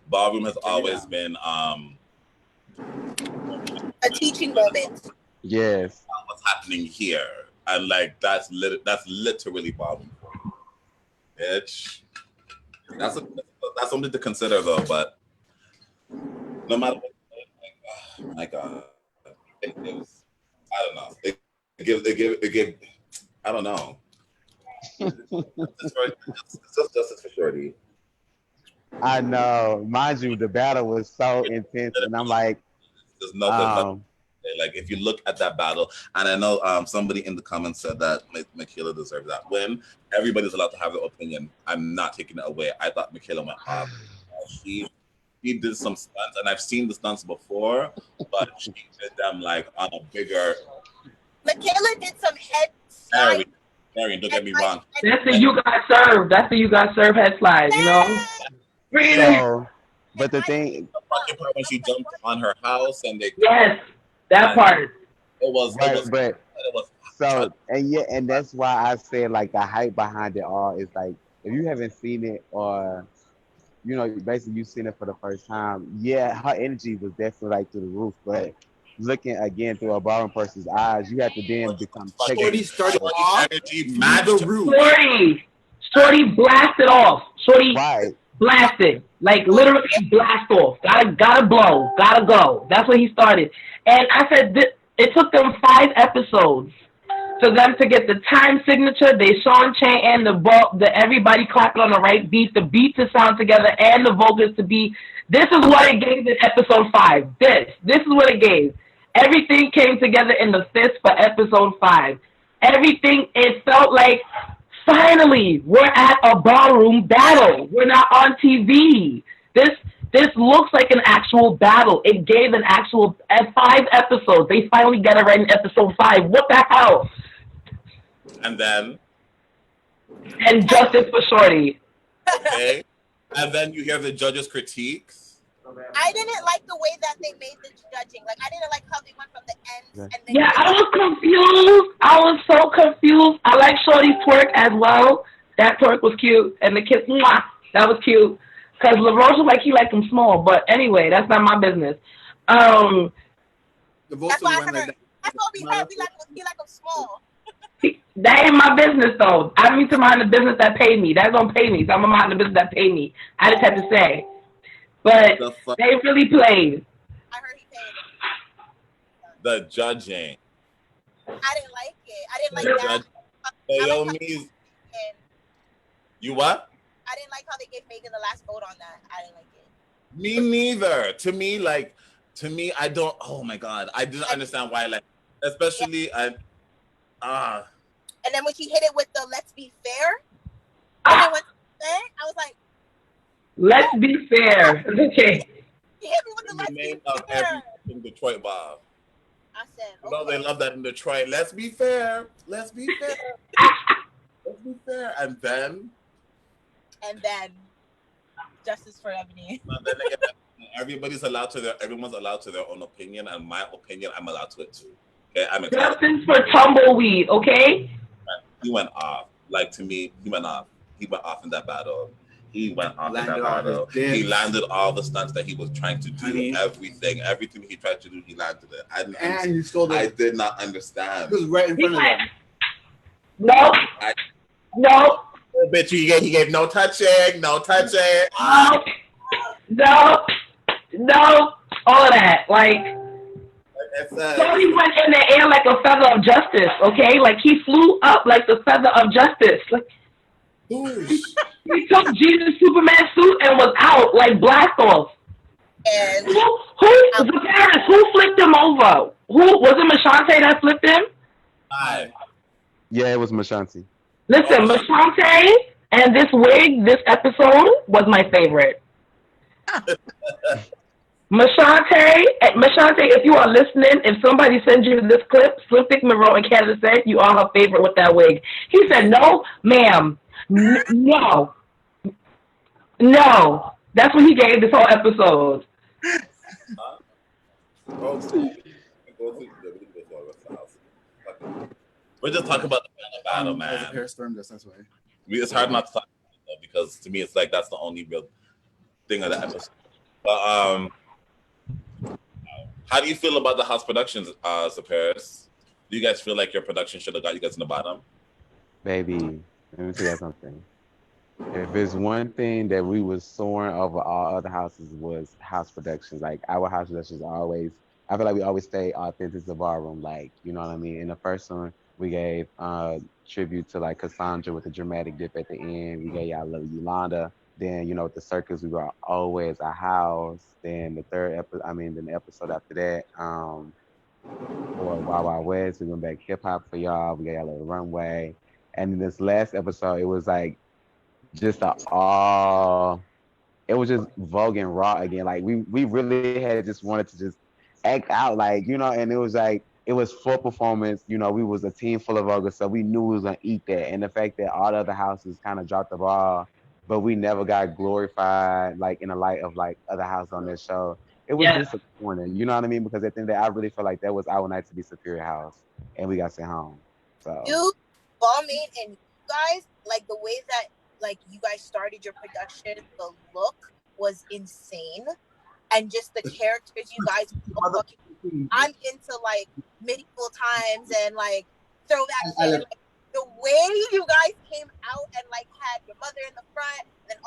Ballroom has always been a teaching moment. Yes. What's happening here? And like that's literally ballroom. Bitch. That's something to consider though, but no matter what, oh my god. It was, I don't know. It give I don't know. It's just justice for Shorty. I know. Mind you, the battle was so intense, and I'm like, there's nothing. Like if you look at that battle, and I know somebody in the comments said that Michaela deserved that win. Everybody's allowed to have their opinion. I'm not taking it away. I thought Michaela went off. She did some stunts, and I've seen the stunts before, but she did them like on a bigger. Michaela did some head slide. Marion, don't get me wrong. That's the you got served. That's the you got served head slide. You know. So, but the thing, the fucking part when she jumped on her house and they. Yes, that part. It was. So and that's why I said like the hype behind it all is like if you haven't seen it or. You know, basically you've seen it for the first time. Yeah, her energy was definitely like through the roof, but looking again through a ballroom person's eyes, you have to then become Shorty started off energy the roof. Shorty blasted off. Shorty blasted. Like literally blast off. Gotta blow. Gotta go. That's what he started. And I said it took them 5 episodes for them to get the time signature, they Sean Chain and the everybody clapping on the right beat, the beat to sound together, and the vocals to be. This is what it gave in episode 5. This is what it gave. Everything came together in the fist for episode 5. Everything, it felt like finally we're at a ballroom battle. We're not on TV. This looks like an actual battle. It gave an actual 5 episodes. They finally got it right in episode 5. What the hell? And then. And justice for Shorty. Okay. And then you hear the judges' critiques. I didn't like the way that they made the judging. Like I didn't like how they went from the ends. And Yeah, I was confused. I was so confused. I like Shorty's twerk as well. That twerk was cute, and the kiss, mwah, that was cute. Cause LaRoche was like he liked them small, but anyway, that's not my business. The that's why I heard. That's what we heard. He like them small. That ain't my business though. I need to mind the business that paid me. That's gonna pay me. So I'm gonna mind the business that paid me. I just had to say. But they really played. I heard he paid. The judging. I didn't like it. I didn't like that. You what? I didn't like how they gave Megan the last vote on that. I didn't like it. Me neither. To me, I don't. Oh my god, I didn't understand why. Like, especially And then when she hit it with the "Let's be fair," and then I was like, "Let's be fair." Okay. He hit me with the "Let's be fair." In Detroit, Bob. I said, "Okay." You know, they love that in Detroit. Let's be fair. Let's be fair. Let's be fair. And then justice for Ebony. Everyone's allowed to their own opinion, and my opinion, I'm allowed to it too. Okay, I'm justice for Tumbleweed. Okay. He went off. Like to me, he went off. He went off in that battle. He went off in that battle. He landed all the stunts that he was trying to do. Everything he tried to do, he landed it. I did not understand. He was right in front of him. No. Bitch, he gave no touching. No. All of that. Like Tony went in the air like a feather of justice, okay? Like he flew up like the feather of justice. Like He took Jesus' Superman suit and was out like blast off. And Xapariis, who flipped him over? Who was it? Mashante that flipped him? Yeah, it was Mashanti. Listen, Mashante and this wig, this episode was my favorite. Mashante, if you are listening, if somebody sends you this clip, Slim Thick Monroe in Canada said you are her favorite with that wig. He said, no, ma'am. No. No. That's what he gave this whole episode. We're just talking about the battle, man. That's why. It's hard not to talk about it because to me, it's like that's the only real thing of the episode. But how do you feel about the house productions, Xapariis? Do you guys feel like your production should have got you guys in the bottom? Baby, let me tell you something. If there's one thing that we was soaring over all other houses was house productions. Like our house productions always, I feel like we always stay authentic to Ballroom. Like, you know what I mean? In the first one, we gave tribute to like Cassandra with the dramatic dip at the end. We gave y'all Love Yolanda. Then, you know, with the circus, we were always a house. Then the then the episode after that, for Wild Wild West, we went back hip hop for y'all. We got y'all a little runway. And in this last episode, it was like just it was just Vogue and Raw again. Like we really had just wanted to just act out, like, you know, and it was like, it was full performance. You know, we was a team full of Vogue, so we knew we was gonna eat that. And the fact that all the other houses kind of dropped the ball, but we never got glorified like in the light of like other houses on this show. It was disappointing, you know what I mean? Because at the end of the day, I really felt like that was our night to be Superior House, and we got sent home. So you, Ballmate, and you guys, like the way that like you guys started your production, the look was insane, and just the characters you guys. I'm into like medieval times and like throwback shit. Like, the way you guys came out and like had your mother in the front, and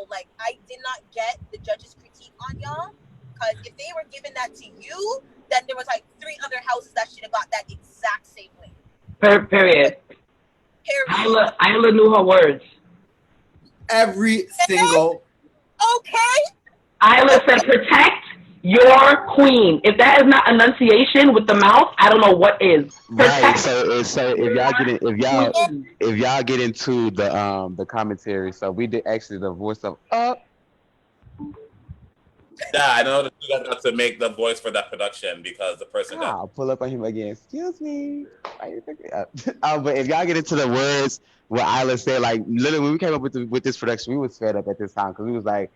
like I did not get the judges' critique on y'all, because if they were giving that to you, then there was like 3 other houses that should have got that exact same way. Period. Isla knew her words. Every single. Okay. Isla said, "Protect your queen." If that is not enunciation with the mouth, I don't know what is. right. So if y'all get into the commentary, so we did actually the voice of Yeah, I know that you guys got to make the voice for that production because the person got. I'll pull up on him again. Excuse me. But if y'all get into the words what Isla said, like literally when we came up with this production, we was fed up at this time because we was like,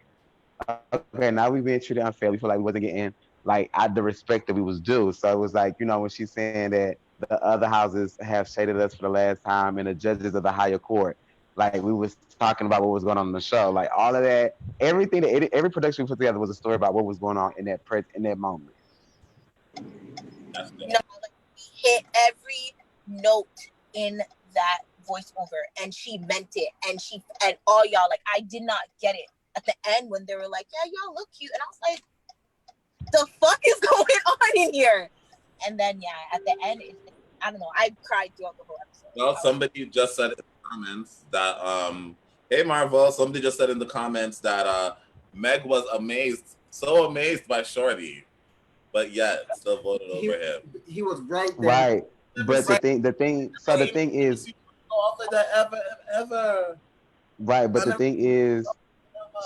okay, now we've been treated unfair. We feel like we wasn't getting like the respect that we was due. So it was like, you know, when she's saying that the other houses have shaded us for the last time and the judges of the higher court, like we was talking about what was going on in the show, like all of that, everything that every production we put together was a story about what was going on in that moment. No, like we hit every note in that voiceover, and she meant it, and all y'all, like I did not get it at the end when they were like, yeah, y'all look cute, and I was like, the fuck is going on in here? And then at the end, I don't know, I cried throughout the whole episode. Well, somebody just said in the comments that hey Marvel, somebody just said in the comments that Meg was so amazed by Shorty, but yet still voted over him. He was right there. Right. But the thing is ever. Right, but the thing is,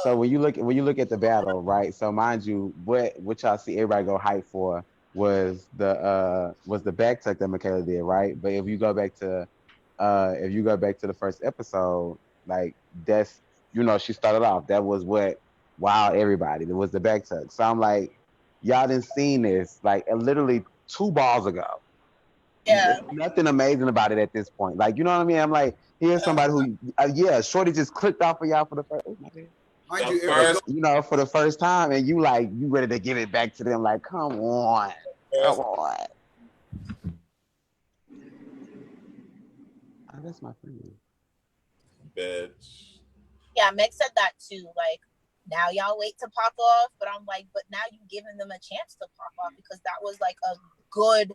so when you look at the battle, right? So mind you, what y'all see everybody go hype for was the back tuck that Michaela did, right? But if you go back to the first episode, like that's, you know, she started off, that was what wowed everybody. It was the back tuck. So I'm like, y'all didn't seen this like literally 2 balls ago. Yeah. There's nothing amazing about it at this point. Like, you know what I mean? I'm like, here's somebody who, Shorty just clicked off for y'all for the first, you know, for the first time, and you ready to give it back to them? Like, come on. Oh, that's my friend. Bitch. Yeah, Meg said that too. Like, now y'all wait to pop off, but I'm like, but now you giving them a chance to pop off because that was like a good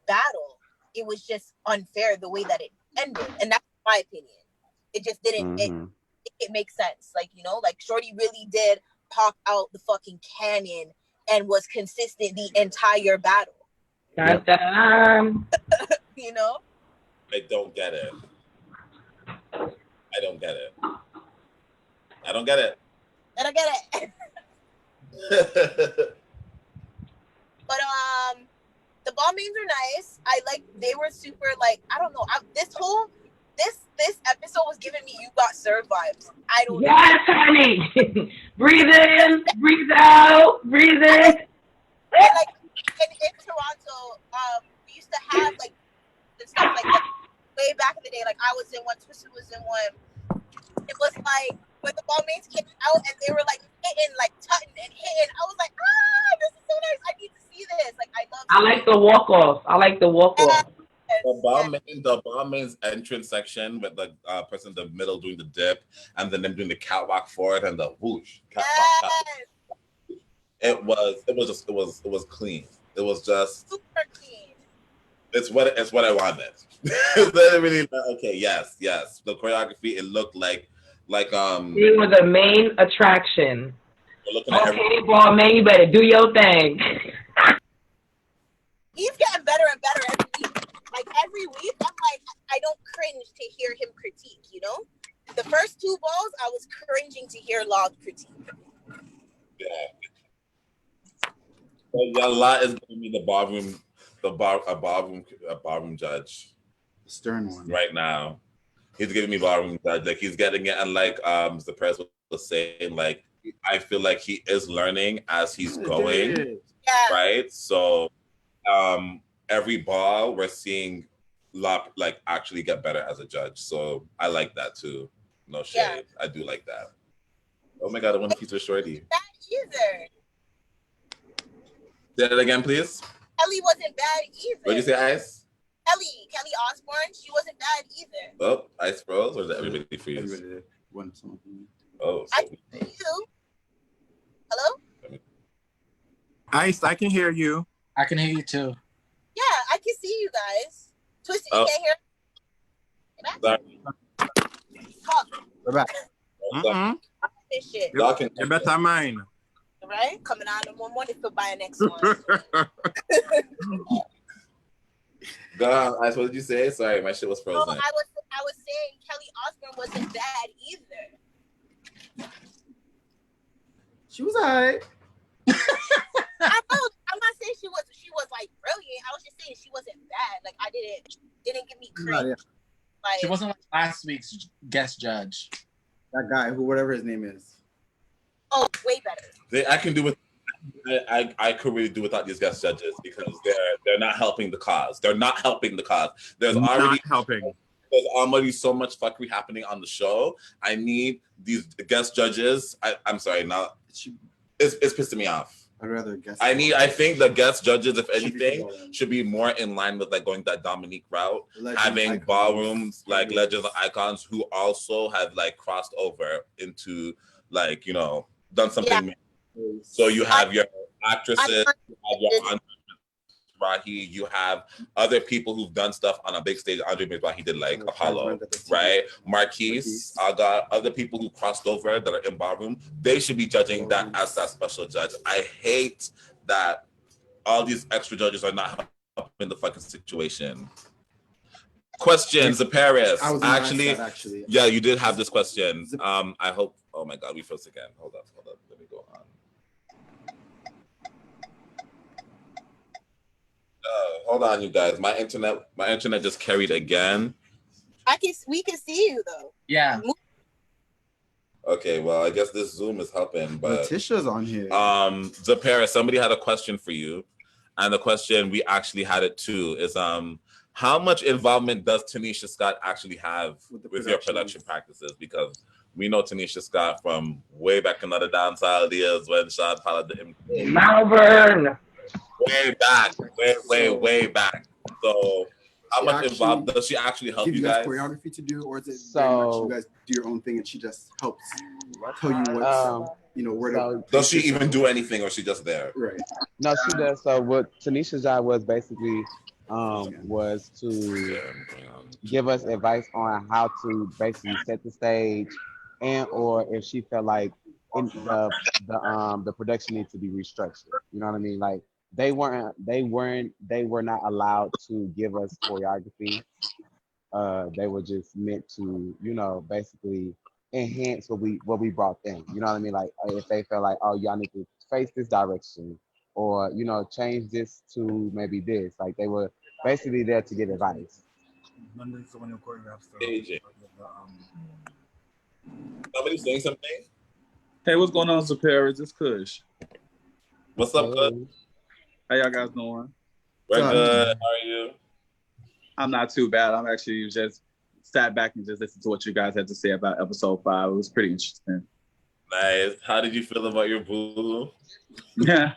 battle. It was just unfair the way that it ended, and that's my opinion. It just didn't. Mm-hmm. It makes sense. Like, you know, like Shorty really did pop out the fucking cannon and was consistent the entire battle. You know? I don't get it. I don't get it. I don't get it. I don't get it. But the ball memes are nice. I like, they were super like, I don't know. This episode was giving me You Got Served vibes. I don't know. Yes, honey. Breathe in, breathe out, breathe in. And like in Toronto, we used to have like stuff like that way back in the day. Like I was in one, Twysted was in one. It was like when the ball mates came out and they were like hitting, like tutting and hitting. I was like, this is so nice. I need to see this. Like I like the walk off. The Balmain's entrance section with the person in the middle doing the dip, and then them doing the catwalk forward and the whoosh. Catwalk. It was clean. It was just super clean. It's what I wanted. Literally, okay, yes. The choreography, it looked like They were the main attraction. Okay, ball man, you better do your thing. He's getting better and better every week. Like every week, I'm like, I don't cringe to hear him critique, you know? The first 2 balls, I was cringing to hear Log critique. Yeah. So Yala is going to be a ballroom judge. The stern one. Right now. He's giving me ballroom judge. Like he's getting it, and like Xapariis was saying, like I feel like he is learning as he's going. Yeah. Right? So every ball we're seeing Lop like actually get better as a judge. So I like that too. No shade. Yeah. I do like that. Oh my god, I want to feature Shorty. That either. Say it again, please. Kelly wasn't bad either. What did you say, Ice? Kelly Osbourne, she wasn't bad either. Oh, Ice Bros, or is that everybody for you? Everybody won something. Oh, so I can hear you. Hello? Ice, I can hear you. I can hear you too. Yeah, I can see you guys. Twysted, you can't hear? Sorry. We're back. This shit. You better mine. Right? Coming out in one morning for buy the next one. Go on, Ice, what did you say? Sorry, my shit was frozen. I was saying Kelly Osbourne wasn't bad either. She was alright. I'm not saying she was like brilliant. I was just saying she wasn't bad. Like I didn't give me cringe. Like she wasn't like last week's guest judge. That guy, whatever his name is. Oh, way better. I can do with. I could really do without these guest judges because they're not helping the cause. They're not helping the cause. There's already so much fuckery happening on the show. I need these guest judges. I'm sorry, now it's pissing me off. I'd rather guess. I think the guest judges, if anything, should be more in line with like going that Dominique route, having ballrooms like legends and icons who also have like crossed over into like, you know, done something. Yeah. So you have your actresses, you have your Andre Mizrahi, you have other people who've done stuff on a big stage. Andre Mizrahi did like Apollo, right? Marquise, I got other people who crossed over that are in ballroom. They should be judging that as that special judge. I hate that all these extra judges are not helping the fucking situation. Questions, Xapariis. Actually, yeah, you did have this question. I hope. Oh my God, we froze again. Hold up. Let me go on. Hold on, you guys. My internet just carried again. We can see you though. Yeah. Okay, well, I guess this Zoom is helping, but Letitia's on here. Xapariis, somebody had a question for you, and the question we actually had it too is how much involvement does Tanisha Scott actually have with your production practices? Because we know Tanisha Scott from way back in the dancehall days when Sean followed the Malvern. Way back. So how much involved does she actually help you guys? Choreography to do, or is it very much you guys do your own thing and she just helps tell you what's where to? Does she even do anything, or is she just there? Right. No, she does. So what Tanisha's job was basically was to give us advice on how to basically set the stage, and or if she felt like the production needs to be restructured. You know what I mean? Like they were not allowed to give us choreography. They were just meant to, basically enhance what we brought them. You know what I mean? Like if they felt like, oh, y'all need to face this direction, or change this to maybe this. Like they were basically there to give advice. London's the one who choreographs AJ. Somebody saying something? Hey, what's going on, Xapariis? It's Kush. What's up, Kush? How y'all guys doing? We're good. How are you? I'm not too bad. I'm actually just sat back and just listened to what you guys had to say about episode 5. It was pretty interesting. Nice. How did you feel about your boo? Yeah,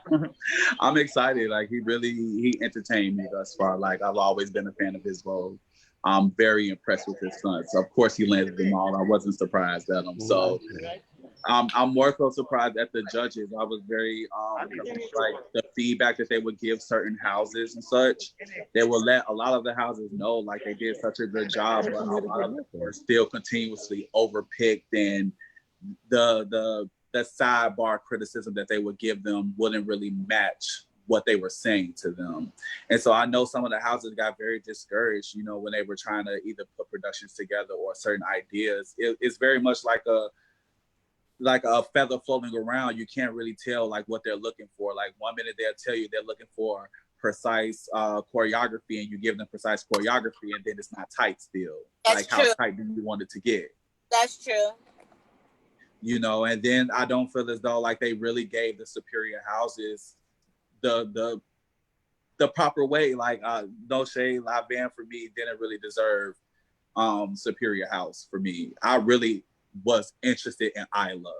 I'm excited. Like he entertained me thus far. Like I've always been a fan of his role. I'm very impressed with his stunts. Of course, he landed them all. I wasn't surprised at him. So I'm more so surprised at the judges. I was very like the feedback that they would give certain houses and such. They would let a lot of the houses know like they did such a good job, but a lot of them were still continuously overpicked, and the sidebar criticism that they would give them wouldn't really match what they were saying to them. And so I know some of the houses got very discouraged, when they were trying to either put productions together or certain ideas. It's very much like a feather floating around. You can't really tell like what they're looking for. Like one minute they'll tell you they're looking for precise choreography, and you give them precise choreography, and then it's not tight still. That's How true. tight do you want it to get? That's true. And then I don't feel as though like they really gave the superior houses the proper way. Like no shade, La Van for me didn't really deserve superior house for me. I really was interested in Isla.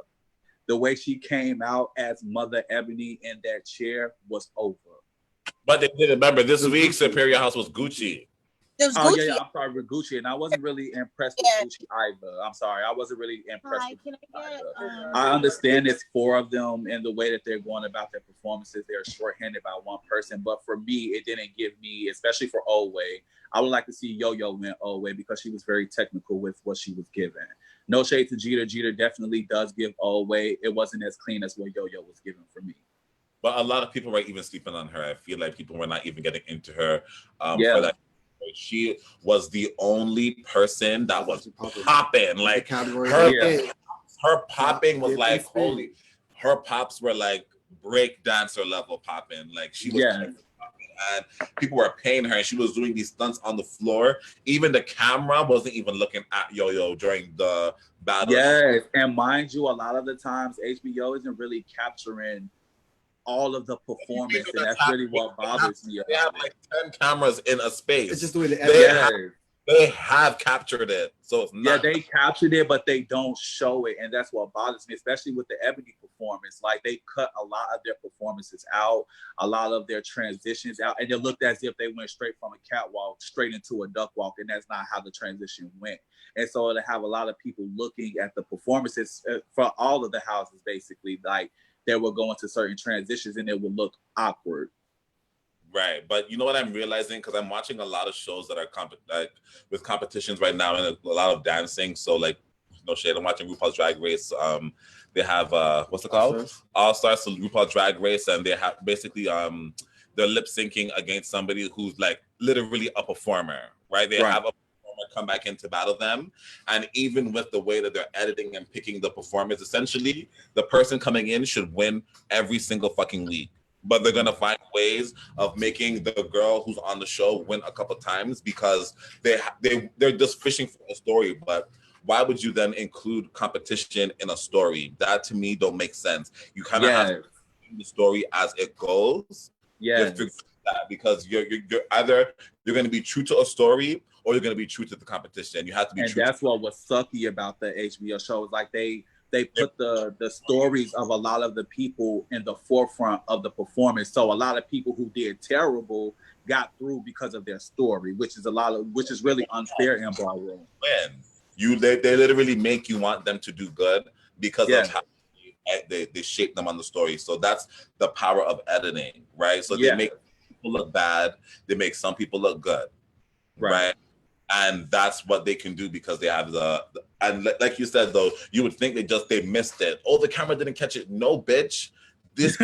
The way she came out as Mother Ebony in that chair was over. But they didn't remember this week Superior House was Gucci. It was Oh Gucci. yeah, I'm sorry with Gucci, and I wasn't really impressed with Gucci either. I'm sorry, I wasn't really impressed with Gucci either. I understand it's 4 of them, and the way that they're going about their performances, they're shorthanded by one person. But for me, it didn't give me, especially for Old Way, I would like to see Yo-Yo win Old Way because she was very technical with what she was given. No shade to Jeter. Jeter definitely does give Old Way. It wasn't as clean as what Yo-Yo was given for me. But a lot of people were even sleeping on her. I feel like people were not even getting into her for that. She was the only person that was popping. Like her popping was like holy. Her pops were like break dancer level popping. Like she was popping, and people were paying her, and she was doing these stunts on the floor. Even the camera wasn't even looking at Yo-Yo during the battle. Yes, and mind you, a lot of the times HBO isn't really capturing all of the performance, and that's really what bothers me. They have like 10 cameras in a space. It's just the way they have captured it. So it's not. Yeah, they captured it, but they don't show it, and that's what bothers me, especially with the Ebony performance. Like they cut a lot of their performances out, a lot of their transitions out, and it looked as if they went straight from a catwalk straight into a duck walk, and that's not how the transition went. And so to have a lot of people looking at the performances for all of the houses, basically, like they will go into certain transitions and it will look awkward. Right, but you know what I'm realizing, because I'm watching a lot of shows that are with competitions right now, and a lot of dancing. So like, no shade, I'm watching RuPaul's Drag Race. They have what's it called? All Stars. So RuPaul's Drag Race, and they have basically they're lip syncing against somebody who's like literally a performer, right? They have a performer come back in to battle them, and even with the way that they're editing and picking the performance, essentially the person coming in should win every single fucking week. But they're gonna find ways of making the girl who's on the show win a couple times because they're just fishing for a story. But why would you then include competition in a story? That to me don't make sense. You kind of have to do the story as it goes. Yeah, because you're either you're gonna be true to a story or you're gonna be true to the competition. You have to be. And true. that's what was sucky about the HBO shows. Like they put the stories of a lot of the people in the forefront of the performance. So a lot of people who did terrible got through because of their story, which is really unfair in ballroom. They literally make you want them to do good because of how they shape them on the story. So that's the power of editing, right? So they make people look bad. They make some people look good, right? And that's what they can do because they have and like you said though, you would think they missed it. Oh, the camera didn't catch it. No, bitch. This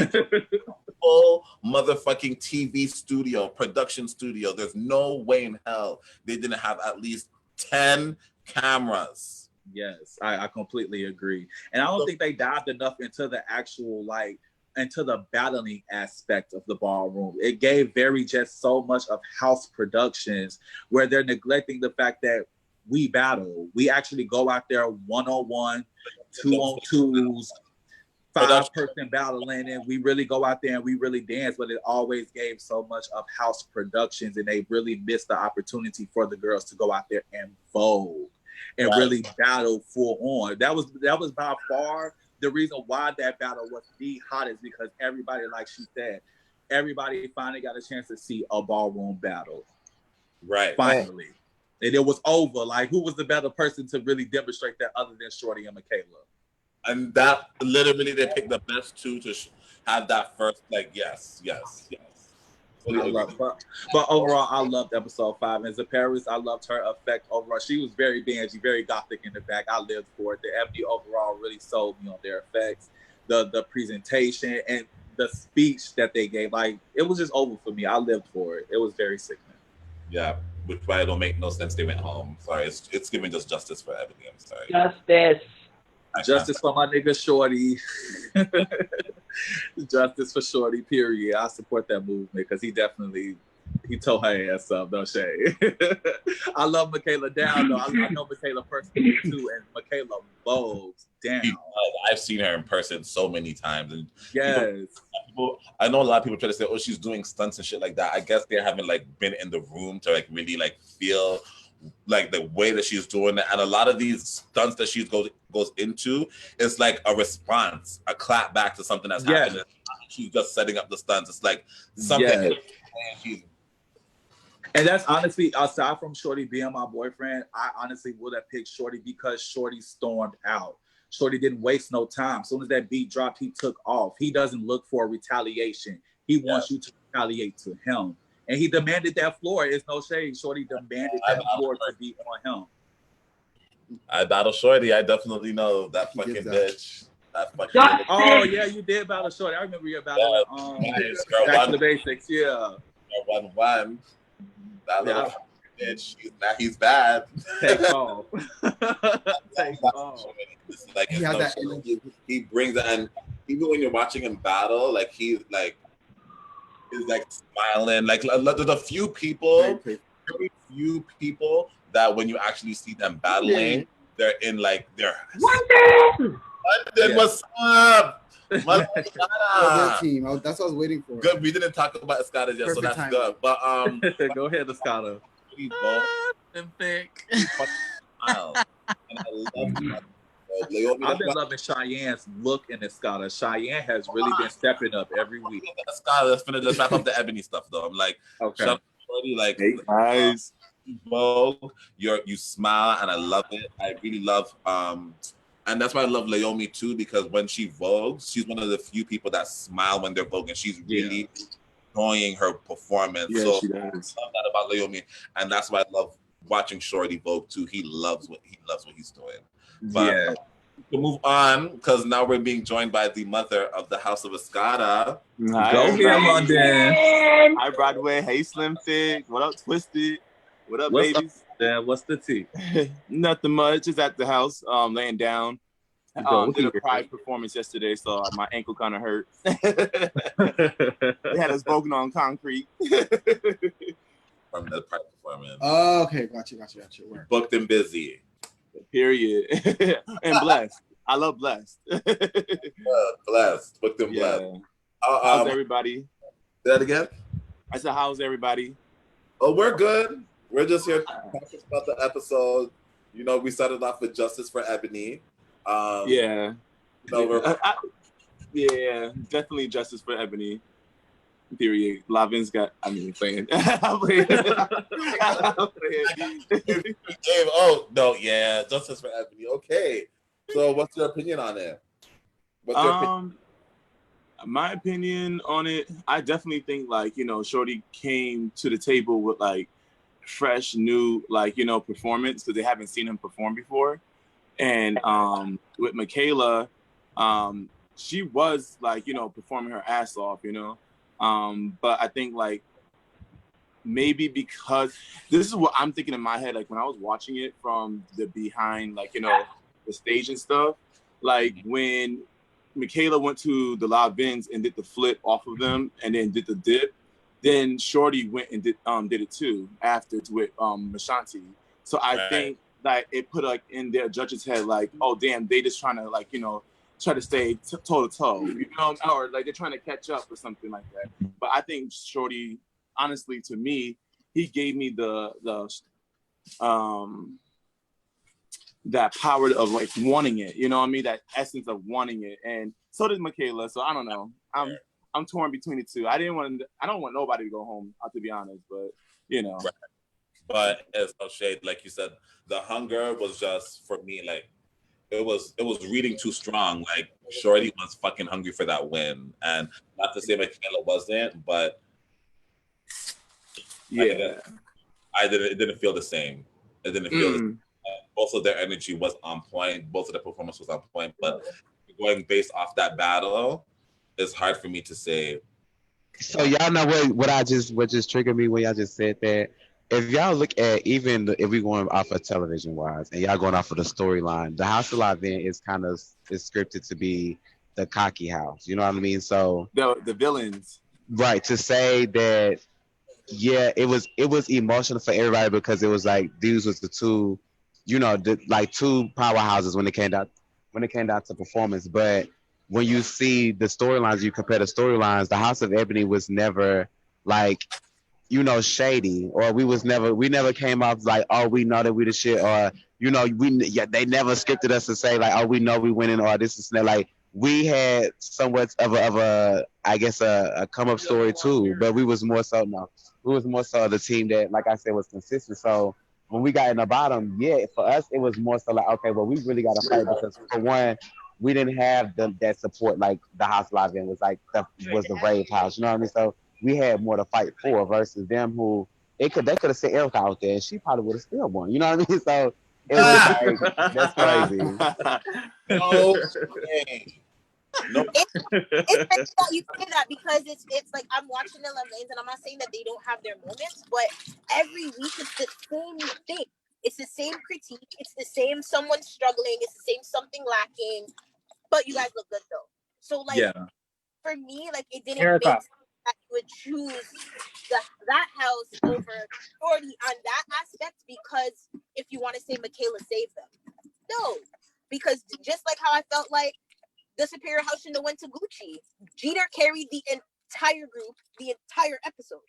full motherfucking TV studio, production studio. There's no way in hell they didn't have at least 10 cameras. Yes, I completely agree. And I don't think they dived enough into the actual, into the battling aspect of the ballroom. It gave just so much of house productions where they're neglecting the fact that we battle. We actually go out there 1-on-1, 2-on-2s, 5-person battling, and we really go out there and we really dance, but it always gave so much of house productions, and they really missed the opportunity for the girls to go out there and vogue and really battle full on. That was by far the reason why that battle was the hottest, because everybody, like she said, everybody finally got a chance to see a ballroom battle. Right. Finally. And it was over. Like, who was the better person to really demonstrate that other than Shorty and Michaela? And that literally, they picked the best two to have that first, yes. But overall, I loved episode 5. And Xapariis, I loved her effect overall. She was very bangy, very gothic in the back. I lived for it. The Ebony overall really sold me on their effects, the presentation, and the speech that they gave. Like, it was just over for me. I lived for it. It was very sickening. Yeah, which probably don't make no sense. They went home. Sorry, it's giving just justice for Ebony. I'm sorry. Justice for my nigga Shorty. Justice for Shorty, period. I support that movement because he tore her ass up, no shade. I love Michaela down though. I know Michaela personally too, and Michaela bows down. I've seen her in person so many times, and yes, I know a lot of people try to say, "Oh, she's doing stunts and shit like that." I guess they haven't been in the room to really feel the way that she's doing it. And a lot of these stunts that she goes into is like a response, a clap back to something that's happening. She's just setting up the stunts. It's like something. And that's honestly, aside from Shorty being my boyfriend, I honestly would have picked Shorty because Shorty stormed out. Shorty didn't waste no time. As soon as that beat dropped, he took off. He doesn't look for retaliation. He wants you to retaliate to him. And he demanded that floor. It's no shade. Shorty demanded that floor to be on him. I battle Shorty. I definitely know that fucking bitch. That fucking oh, yeah, you did battle Shorty. I remember your battle. Back to the basics, yeah. 1-1. That little bitch. He's bad. Take off. Take off. He brings it, and even when you're watching him battle, he's smiling. There's a few people, very few people that when you actually see them battling, they're in they're London, what's up? That team. That's what I was waiting for. Good. We didn't talk about Escada yet, so that's good. But go ahead, Escada. And thick. And I love I've been loving Cheyenne's look in Escada. Cheyenne has really been stepping up every week. Escada, let's finish. Let's wrap up the Ebony stuff though. I'm okay. Hey, guys. You smile, and I love it. I really love and that's why I love Leomi too, because when she vogues, she's one of the few people that smile when they're voguing. She's really enjoying her performance. Yeah, so she does. I love that about Leomi, and that's why I love watching Shorty vogue too. He loves what he's doing. But to move on, because now we're being joined by the mother of the House of Escada. Go here, London. Hi, Broadway. Hey, Slim Fit. What up, Twysted? What up, What's babies? What's the tea? Nothing much. Just at the house, laying down. Did a pride performance yesterday, so my ankle kind of hurt. They had us voguing on concrete. From the pride performance. Oh, okay. Got you. Word. Booked and busy. Period. And blessed. I love blessed. Blessed. Booked and blessed. How's everybody? Say that again? I said, how's everybody? Oh, we're good. We're just here to talk about the episode. We started off with Justice for Ebony. Yeah, definitely Justice for Ebony. Period. Lavin's got. Playing. Oh no, yeah, Justice for Ebony. Okay, so what's your opinion on it? My opinion on it, I definitely think like, Shorty came to the table with like fresh, new, like, performance because they haven't seen him perform before. And with Michaela, she was like, performing her ass off, but I think like maybe because this is what I'm thinking in my head, like when I was watching it from the behind, like, the stage and stuff, like when Michaela went to the live bins and did the flip off of them and then did the dip, then Shorty went and did it too after with Mashanti. So I think that it put like in their judge's head like, oh damn, they just trying to like, try to stay toe to toe, or like they're trying to catch up or something like that. But I think Shorty, honestly, to me, he gave me the that power of like wanting it, you know what I mean? That essence of wanting it. And so did Michaela. So I don't know. I'm torn between the two. I don't want nobody to go home, to be honest, but Right. But as no shade, like you said, the hunger was just for me, like it was reading too strong. Like Shorty was fucking hungry for that win. And not to say Michaela wasn't, but yeah. It didn't feel the same. It didn't feel the same. Both of their energy was on point. Both of their performance was on point. But going based off that battle, it's hard for me to say. So y'all know what just triggered me when y'all just said that. If y'all look at if we going off of television wise and y'all going off of the storyline, the House of Live is kind of is scripted to be the cocky house. You know what I mean? So the villains. Right. To say that, yeah, it was emotional for everybody because it was like these was the two, like two powerhouses when it came down to performance. But when you see the storylines, you compare the storylines, the House of Ebony was never like, shady, or we never came off like, oh, we know that we the shit, or they never scripted us to say like, oh, we know we winning, or this is like we had somewhat of a I guess a come up story too, but we was more so the team that, like I said, was consistent. So when we got in the bottom, yeah, for us it was more so like, okay, well, we really got to fight because for one, we didn't have that support like the House Live was like was the Rave House, you know what I mean? So we had more to fight for versus them who they could have sent Erica out there and she probably would have still won, you know what I mean? So it was just like, that's crazy. It's funny that you say that because it's like I'm watching the lanes and I'm not saying that they don't have their moments, but every week it's the same thing. It's the same critique. It's the same someone struggling. It's the same something lacking. But you guys look good though. So like for me, like it didn't make sense that you would choose that house over Shorty on that aspect because if you want to say Michaela saved them. No. Because just like how I felt like the Superior House shouldn't have went to Gucci. Jeter carried the entire group, the entire episode.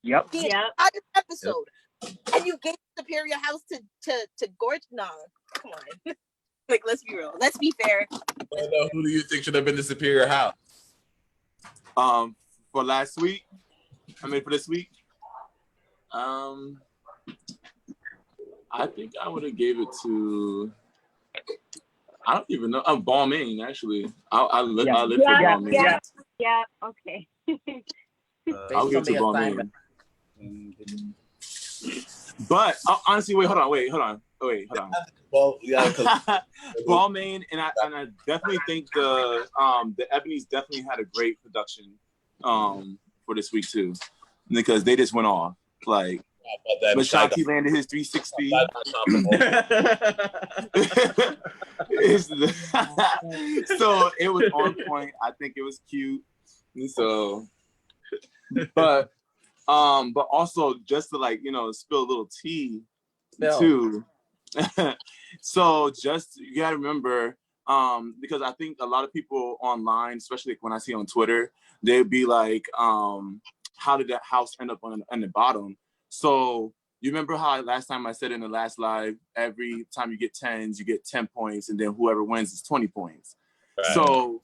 Yep. The entire episode. Yep. And you gave Superior House to Gorge? Nah, come on. Like, let's be real. Let's be fair. Well, who do you think should have been the Superior House? For last week, for this week, I think I would have gave it to. I don't even know. Balmain, actually. I live for Balmain. Yeah. Okay. I'll give it to Balmain. But honestly, hold on. Well, yeah, Balmain, and I definitely think the Ebony's definitely had a great production for this week too, because they just went off like. Mashanti landed his 360. So it was on point. I think it was cute. So, but also just to like spill a little tea too. So just you gotta remember because I think a lot of people online, especially when I see on Twitter, they'd be like, how did that house end up on the bottom? So you remember how last time I said in the last live, every time you get 10s, you get 10 points, and then whoever wins is 20 points. Right. So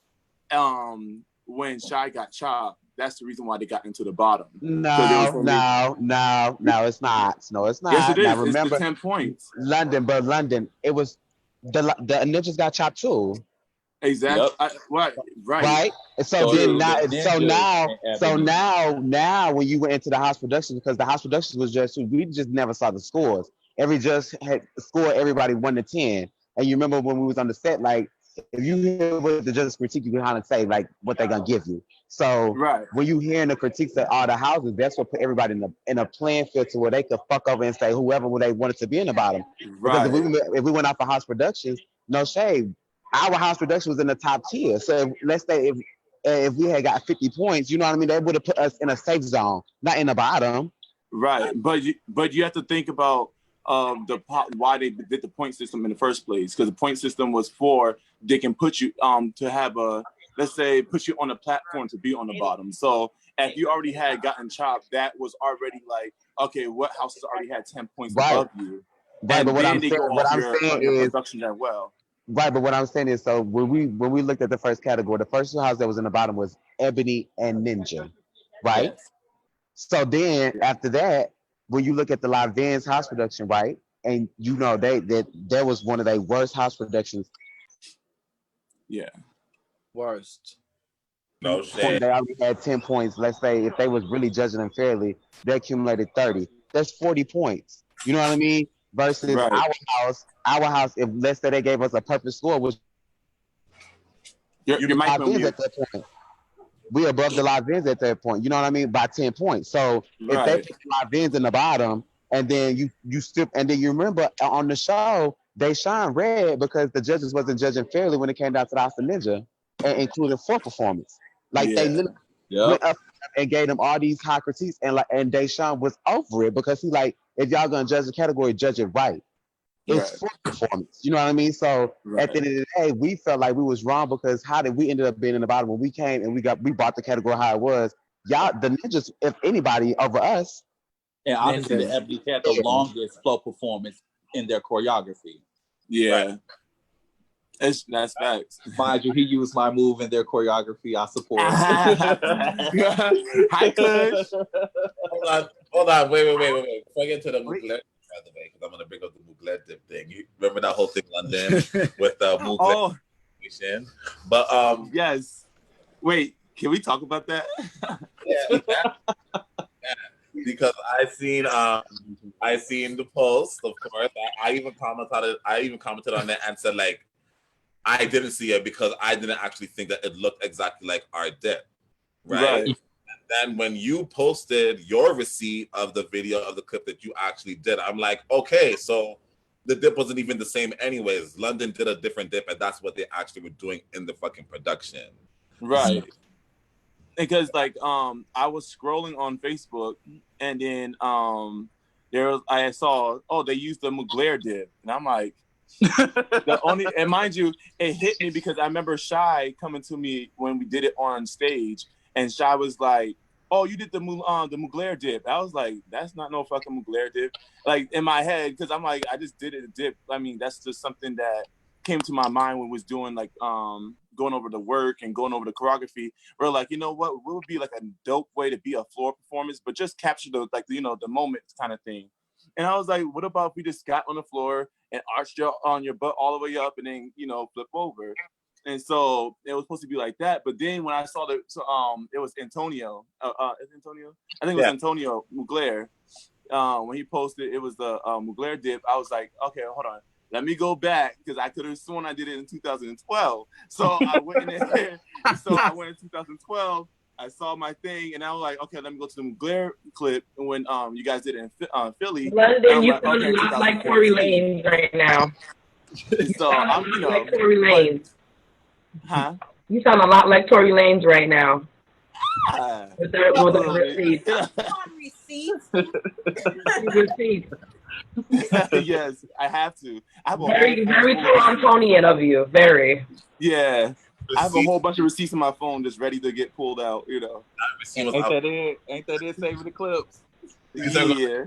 when Shy got chopped, that's the reason why they got into the bottom. No, it's not. No, it's not. Yes, it is. Now, remember, it's the 10 points. London, it was the ninjas got chopped too. Exactly. Yep. Right. And so then now when you went into the house productions, because the house productions was just we just never saw the scores. Every judge had scored everybody 1 to 10. And you remember when we was on the set, like if you hear what the judges critique, you can kind of say like what they're gonna give you. So when you hearing the critiques of all the houses, that's what put everybody in a playing field to where they could fuck over and say whoever they wanted to be in the bottom. Because if we went out for house productions, no shade, our house production was in the top tier. So let's say if we had got 50 points, you know what I mean, they would have put us in a safe zone, not in the bottom. Right, but you have to think about why they did the point system in the first place, because the point system was for they can put you to have a, let's say, put you on a platform to be on the bottom. So if you already had gotten chopped, that was already like, okay, what houses already had 10 points above you? Right, and but then they go off your production as well. Right, but what I'm saying is, so when we looked at the first category, the first house that was in the bottom was Ebony and Ninja, right? Yes. So then after that, when you look at the Live Vans house production, right, and you know that was one of their worst house productions. Yeah, worst. No shade. They already had 10 points. Let's say if they was really judging them fairly, they accumulated 30. That's 40 points. You know what I mean? Versus our house, if let's say they gave us a perfect score, which your mic on mute. At that point. We above the Live Vans at that point. You know what I mean? By 10 points. So if they put the Live Vans in the bottom, and then you strip, and then you remember on the show they shine red because the judges wasn't judging fairly when it came down to the House of Ninja, and including for performance. Like they literally went up and gave them all these high critiques, and Deshaun was over it because he like, if y'all gonna judge the category, judge it right. It's for performance. You know what I mean? So at the end of the day, we felt like we was wrong because how did we end up being in the bottom when we came and we bought the category how it was? Y'all, the Ninjas, if anybody over us. And honestly, the Ebony had the longest flow performance in their choreography. Yeah. That's facts. Mind you, he used my move in their choreography. I support. Hi, Kush. Hold on. Wait. Before I get to the Mugler, by the way, because I'm gonna bring up the Mugler dip thing. You remember that whole thing in London with the Mugler situation? But yes. Wait, can we talk about that? Yeah. Because I seen the post, of course. I even commented on it and said like, I didn't see it because I didn't actually think that it looked exactly like our dip, right? And then when you posted your receipt of the video of the clip that you actually did, I'm like, okay, so the dip wasn't even the same anyways. London did a different dip, and that's what they actually were doing in the fucking production. Right. Because like I was scrolling on Facebook and then I saw they used the Mugler dip, and I'm like and mind you, it hit me because I remember Shy coming to me when we did it on stage, and Shy was like, "Oh, you did the Mugler dip." I was like, "That's not no fucking Mugler dip." Like in my head, because I'm like, I just did it a dip. I mean, that's just something that came to my mind when was doing like going over the work and going over the choreography. We're like, you know what would be like a dope way to be a floor performance, but just capture the the moment kind of thing. And I was like, what about if we just got on the floor and arched on your butt all the way up and then flip over? And so it was supposed to be like that. But then when I saw it was Antonio. Is it Antonio? I think it was Antonio Mugler. When he posted it was the Mugler dip. I was like, okay, hold on. Let me go back because I could have sworn I did it in 2012. So I went in there. So I went in 2012. I saw my thing, and I was like, okay, let me go to the Mugler clip when you guys did it in Philly. London, you sound a lot like Tory Lanez right now. So I'm, like Tory Lanez. Huh? You sound a lot like Tory Lanez right now. With the receipts. Yes, I have to. I have very Torontonian of you. Very. Yeah. I have a whole bunch of receipts on my phone just ready to get pulled out, Ain't that it? Saving the clips. Yeah.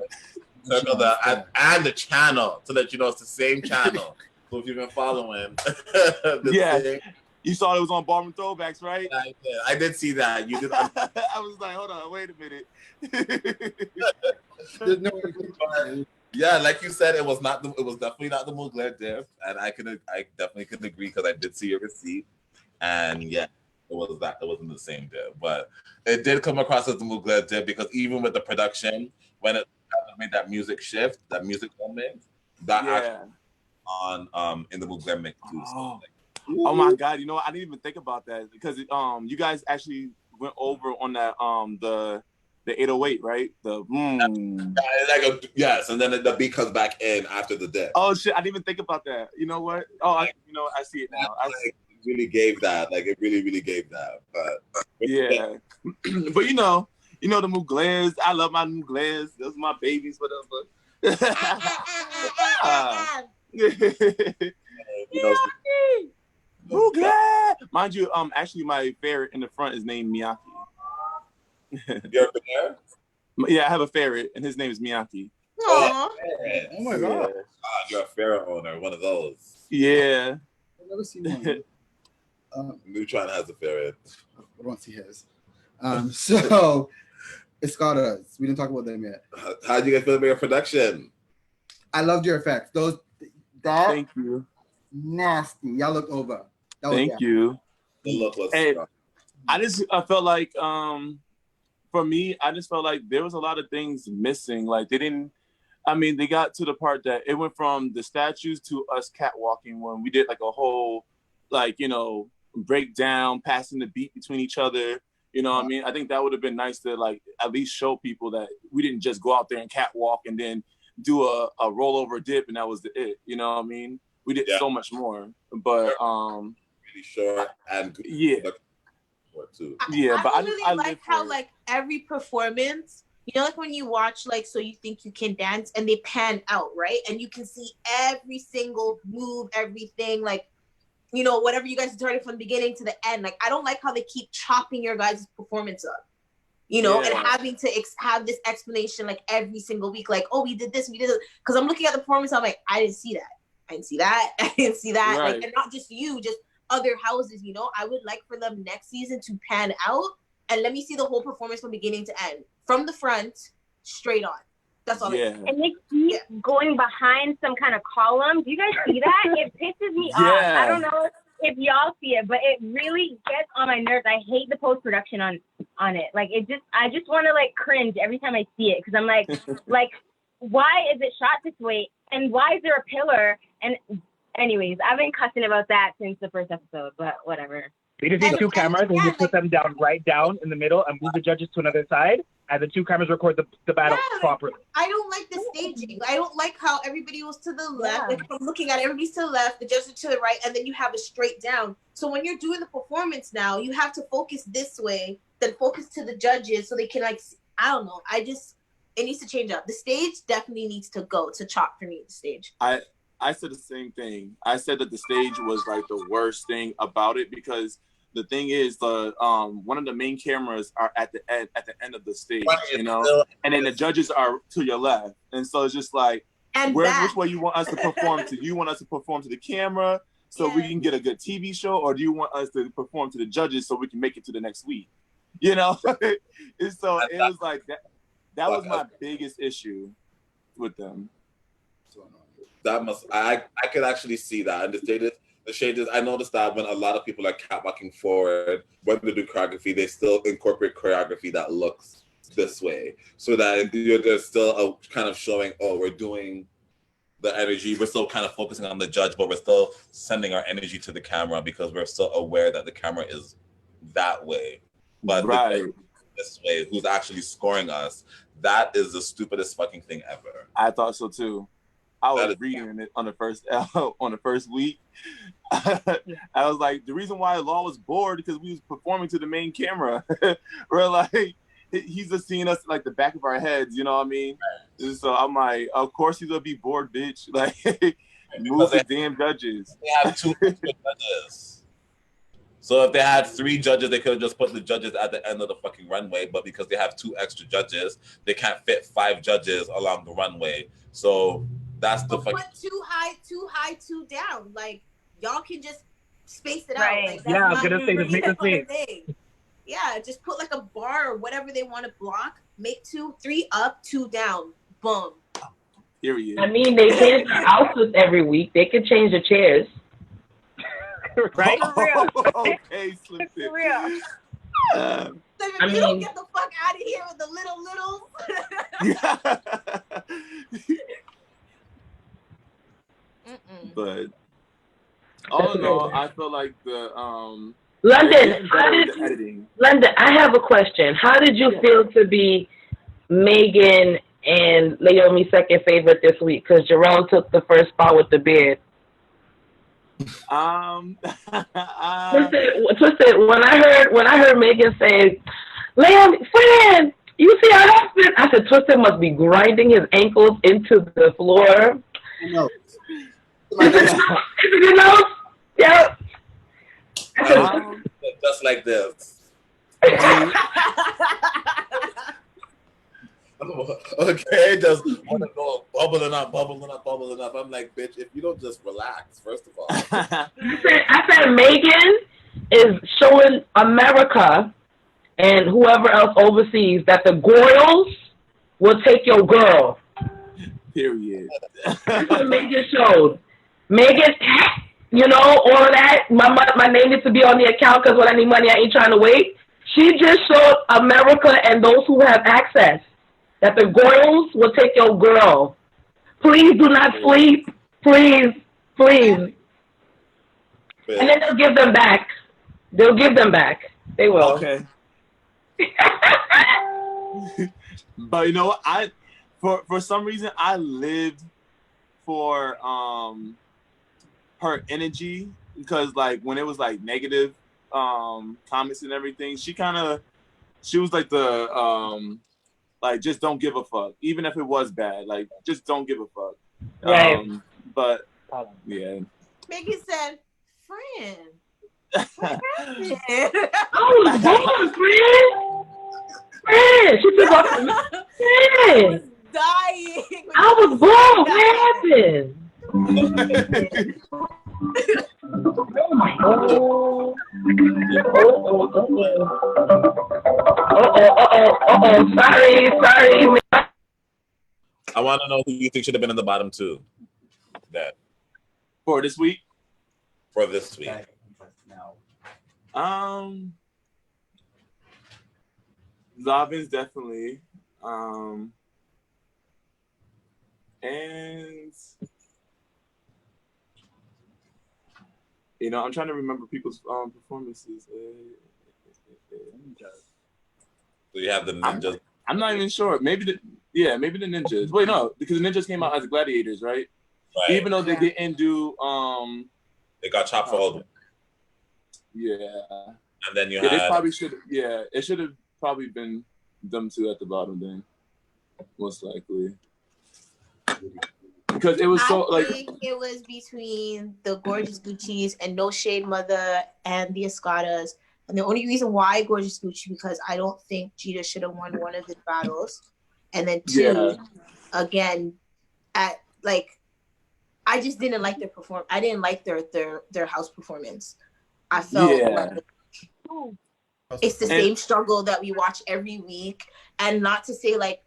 Circle that and the channel to let you know it's the same channel. So if you've been following, thing. You saw it was on Ballroom Throwbacks, right? I did see that. You did. I was like, hold on, wait a minute. There's no yeah, like you said, it was definitely not the Mugler dip, and I definitely can agree because I did see your receipt. And yeah, it wasn't the same dip, but it did come across as the Mugler dip because even with the production, when it made that music shift, that music moment, that actually on in the Mugler mix too. So, Oh my God! You know what? I didn't even think about that because you guys actually went over on that the 808, right? Yes, and then the beat comes back in after the dip. Oh shit! I didn't even think about that. You know what? Oh, I see it now. It really gave that. Like it really gave that. But yeah, but you know the Muglers. I love my Muglers. Those are my babies, whatever. Mugler. Mind you, actually, my ferret in the front is named Miyake. You're a ferret? Yeah, I have a ferret, and his name is Miyake. Oh my Yeah. God! You're a ferret owner, one of those. Yeah. I've never seen one. Neutron has a ferret. I don't see his. So, Escada, we didn't talk about them yet. How did you guys feel about your production? I loved your effects. That Thank you. Nasty. Y'all looked over. That was Thank you. The look was I felt like for me, I just felt like there was a lot of things missing. Like they got to the part that it went from the statues to us catwalking when we did like a whole breakdown, passing the beat between each other. You know what I mean? I think that would have been nice to like at least show people that we didn't just go out there and catwalk and then do a rollover dip and that was it. You know what I mean? We did so much more. But really short and yeah. Yeah, but I really like how like every performance, like when you watch like So You Think You Can Dance and they pan out, right? And you can see every single move, everything, like whatever you guys started from the beginning to the end. Like I don't like how they keep chopping your guys' performance up, and having to have this explanation like every single week, like, oh, we did this, because I'm looking at the performance, I'm like, I didn't see that. I didn't see that. Right. Like, and not just you, just other houses, I would like for them next season to pan out and let me see the whole performance from beginning to end, from the front straight on. That's all. Yeah. And they keep going behind some kind of column. Do you guys see that? It pisses me off. I don't know if y'all see it, but it really gets on my nerves. I hate the post production on it. Like I just want to like cringe every time I see it because I'm like, why is it shot this way? And why is there a pillar? And anyways, I've been cussing about that since the first episode, but whatever. We just need two cameras and you put them down in the middle and move the judges to another side, and the two cameras record the battle properly. I don't like the staging. I don't like how everybody was to the left. Like, I'm looking at everybody's to the left, the judges to the right, and then you have it straight down. So when you're doing the performance now, you have to focus this way, then focus to the judges so they can I don't know. It needs to change up. The stage definitely needs to go to chop for me. The stage. I said the same thing. I said that the stage was like the worst thing about it because the thing is one of the main cameras are at the end of the stage, and then the judges are to your left, and so it's just like, which way you want us to perform to? Do you want us to perform to the camera so we can get a good TV show, or do you want us to perform to the judges so we can make it to the next week? And so it was like that. That was my biggest issue with them. I could actually see that. And the shade is, I noticed that when a lot of people are catwalking forward, when they do choreography, they still incorporate choreography that looks this way. So that there's still a kind of showing, we're doing the energy. We're still kind of focusing on the judge, but we're still sending our energy to the camera because we're still aware that the camera is that way. But this way, who's actually scoring us, that is the stupidest fucking thing ever. I thought so too. I was reading it on the first week. I was like, the reason why Law was bored because we was performing to the main camera. We're like, he's just seeing us like the back of our heads, you know what I mean? And so I'm like, of course he's gonna be bored, bitch. Like, move the damn judges. They have 2 judges. So if they had 3 judges, they could have just put the judges at the end of the fucking runway. But because they have 2 extra judges, they can't fit 5 judges along the runway. So that's the fucking. Put 2 high, 2 down. Like y'all can just space it right. out. Like, yeah, I was gonna say just make the space. Yeah, just put like a bar or whatever they want to block. Make 2, 3 up, 2 down. Boom. Period. I mean, they change the outfits every week. They could change the chairs. right? Okay, Slim Fit. For real. So if I you don't mean- get the fuck out of here with the little. But all in all, I feel like the London, how did the editing. London, I have a question. How did you feel to be Megan and Naomi's second favorite this week? Because Jerome took the first spot with the beard. Twisted. When I heard Megan say, "Naomi, friend, you see our husband," I said, Twisted must be grinding his ankles into the floor. No. Is it your nose? Yeah. Just like this. Okay, just want to go bubbling up. I'm like, bitch, if you don't just relax, first of all. I said Megan is showing America and whoever else overseas that the Goyles will take your girl. Period. That's what Megan showed. Megan, you know, all of that. My name needs to be on the account because when I need money, I ain't trying to wait. She just showed America and those who have access that the Goyles will take your girl. Please do not sleep. Please. And then they'll give them back. They will. Okay. But you know what? For some reason I lived for her energy, because like when it was like negative comments and everything, she was like the like just don't give a fuck, even if it was bad, like just don't give a fuck. Right. But yeah. Megan said, "Friend, what happened?" I was born, friend. She took off the friend. Dying. I was born. What happened? Oh my God. Sorry. I want to know who you think should have been in the bottom two. That for this week. Zavin's definitely. And you know, I'm trying to remember people's performances. So you have the ninjas. I'm not even sure. Maybe the ninjas. Wait, no, because the ninjas came out as gladiators, right? Even though they didn't do they got chopped for all. Yeah. And then you they had probably should. Yeah, it should have probably been them two at the bottom then, most likely. Because it was so I think it was between the Gorgeous Gucci's and No Shade Mother and the Escadas. And the only reason why Gorgeous Gucci, because I don't think Jita should have won one of the battles. And then two, again, I just didn't like their performance. I didn't like their house performance. I felt like it's the same struggle that we watch every week. And not to say like,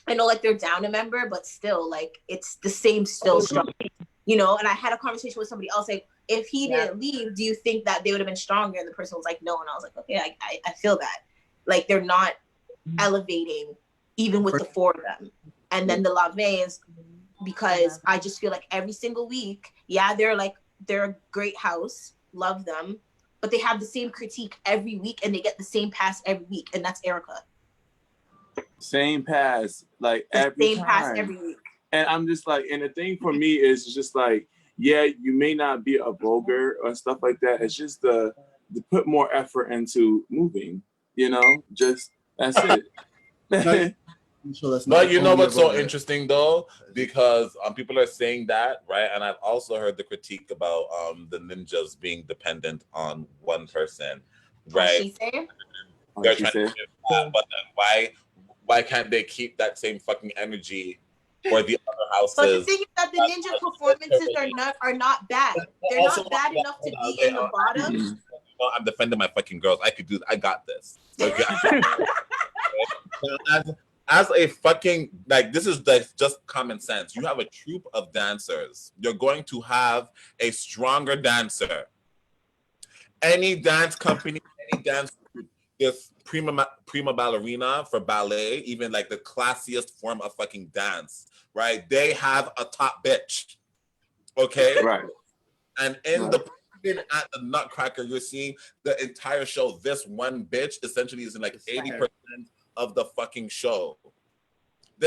I know like they're down a member, but still like it's the same struggle, you know? And I had a conversation with somebody else, like, if he didn't leave, do you think that they would have been stronger? And the person was like, no. And I was like, okay, I feel that. Like they're not elevating even with the four of them. And then the Laveins, because I just feel like every single week, they're a great house, love them, but they have the same critique every week and they get the same pass every week. And that's Erica. Same pass, like every time. Pass every week. And I'm just like, and the thing for me is just like, yeah, you may not be a vulgar or stuff like that. It's just to put more effort into moving, you know, just that's it. But you know what's so interesting though, because people are saying that, right? And I've also heard the critique about the ninjas being dependent on one person, right? They're trying to do that, but then why can't they keep that same fucking energy for the other houses? But the thing is that the ninja performances are not bad. They're not bad enough to be in the bottom. I'm defending my fucking girls. I got this. Okay? As a fucking, like, this is just common sense. You have a troupe of dancers. You're going to have a stronger dancer any dance company, any dance group, this prima ballerina for ballet, even like the classiest form of fucking dance, right? They have a top bitch, okay? Right. And in the even at the Nutcracker, you're seeing the entire show. This one bitch essentially is in like 80% of the fucking show.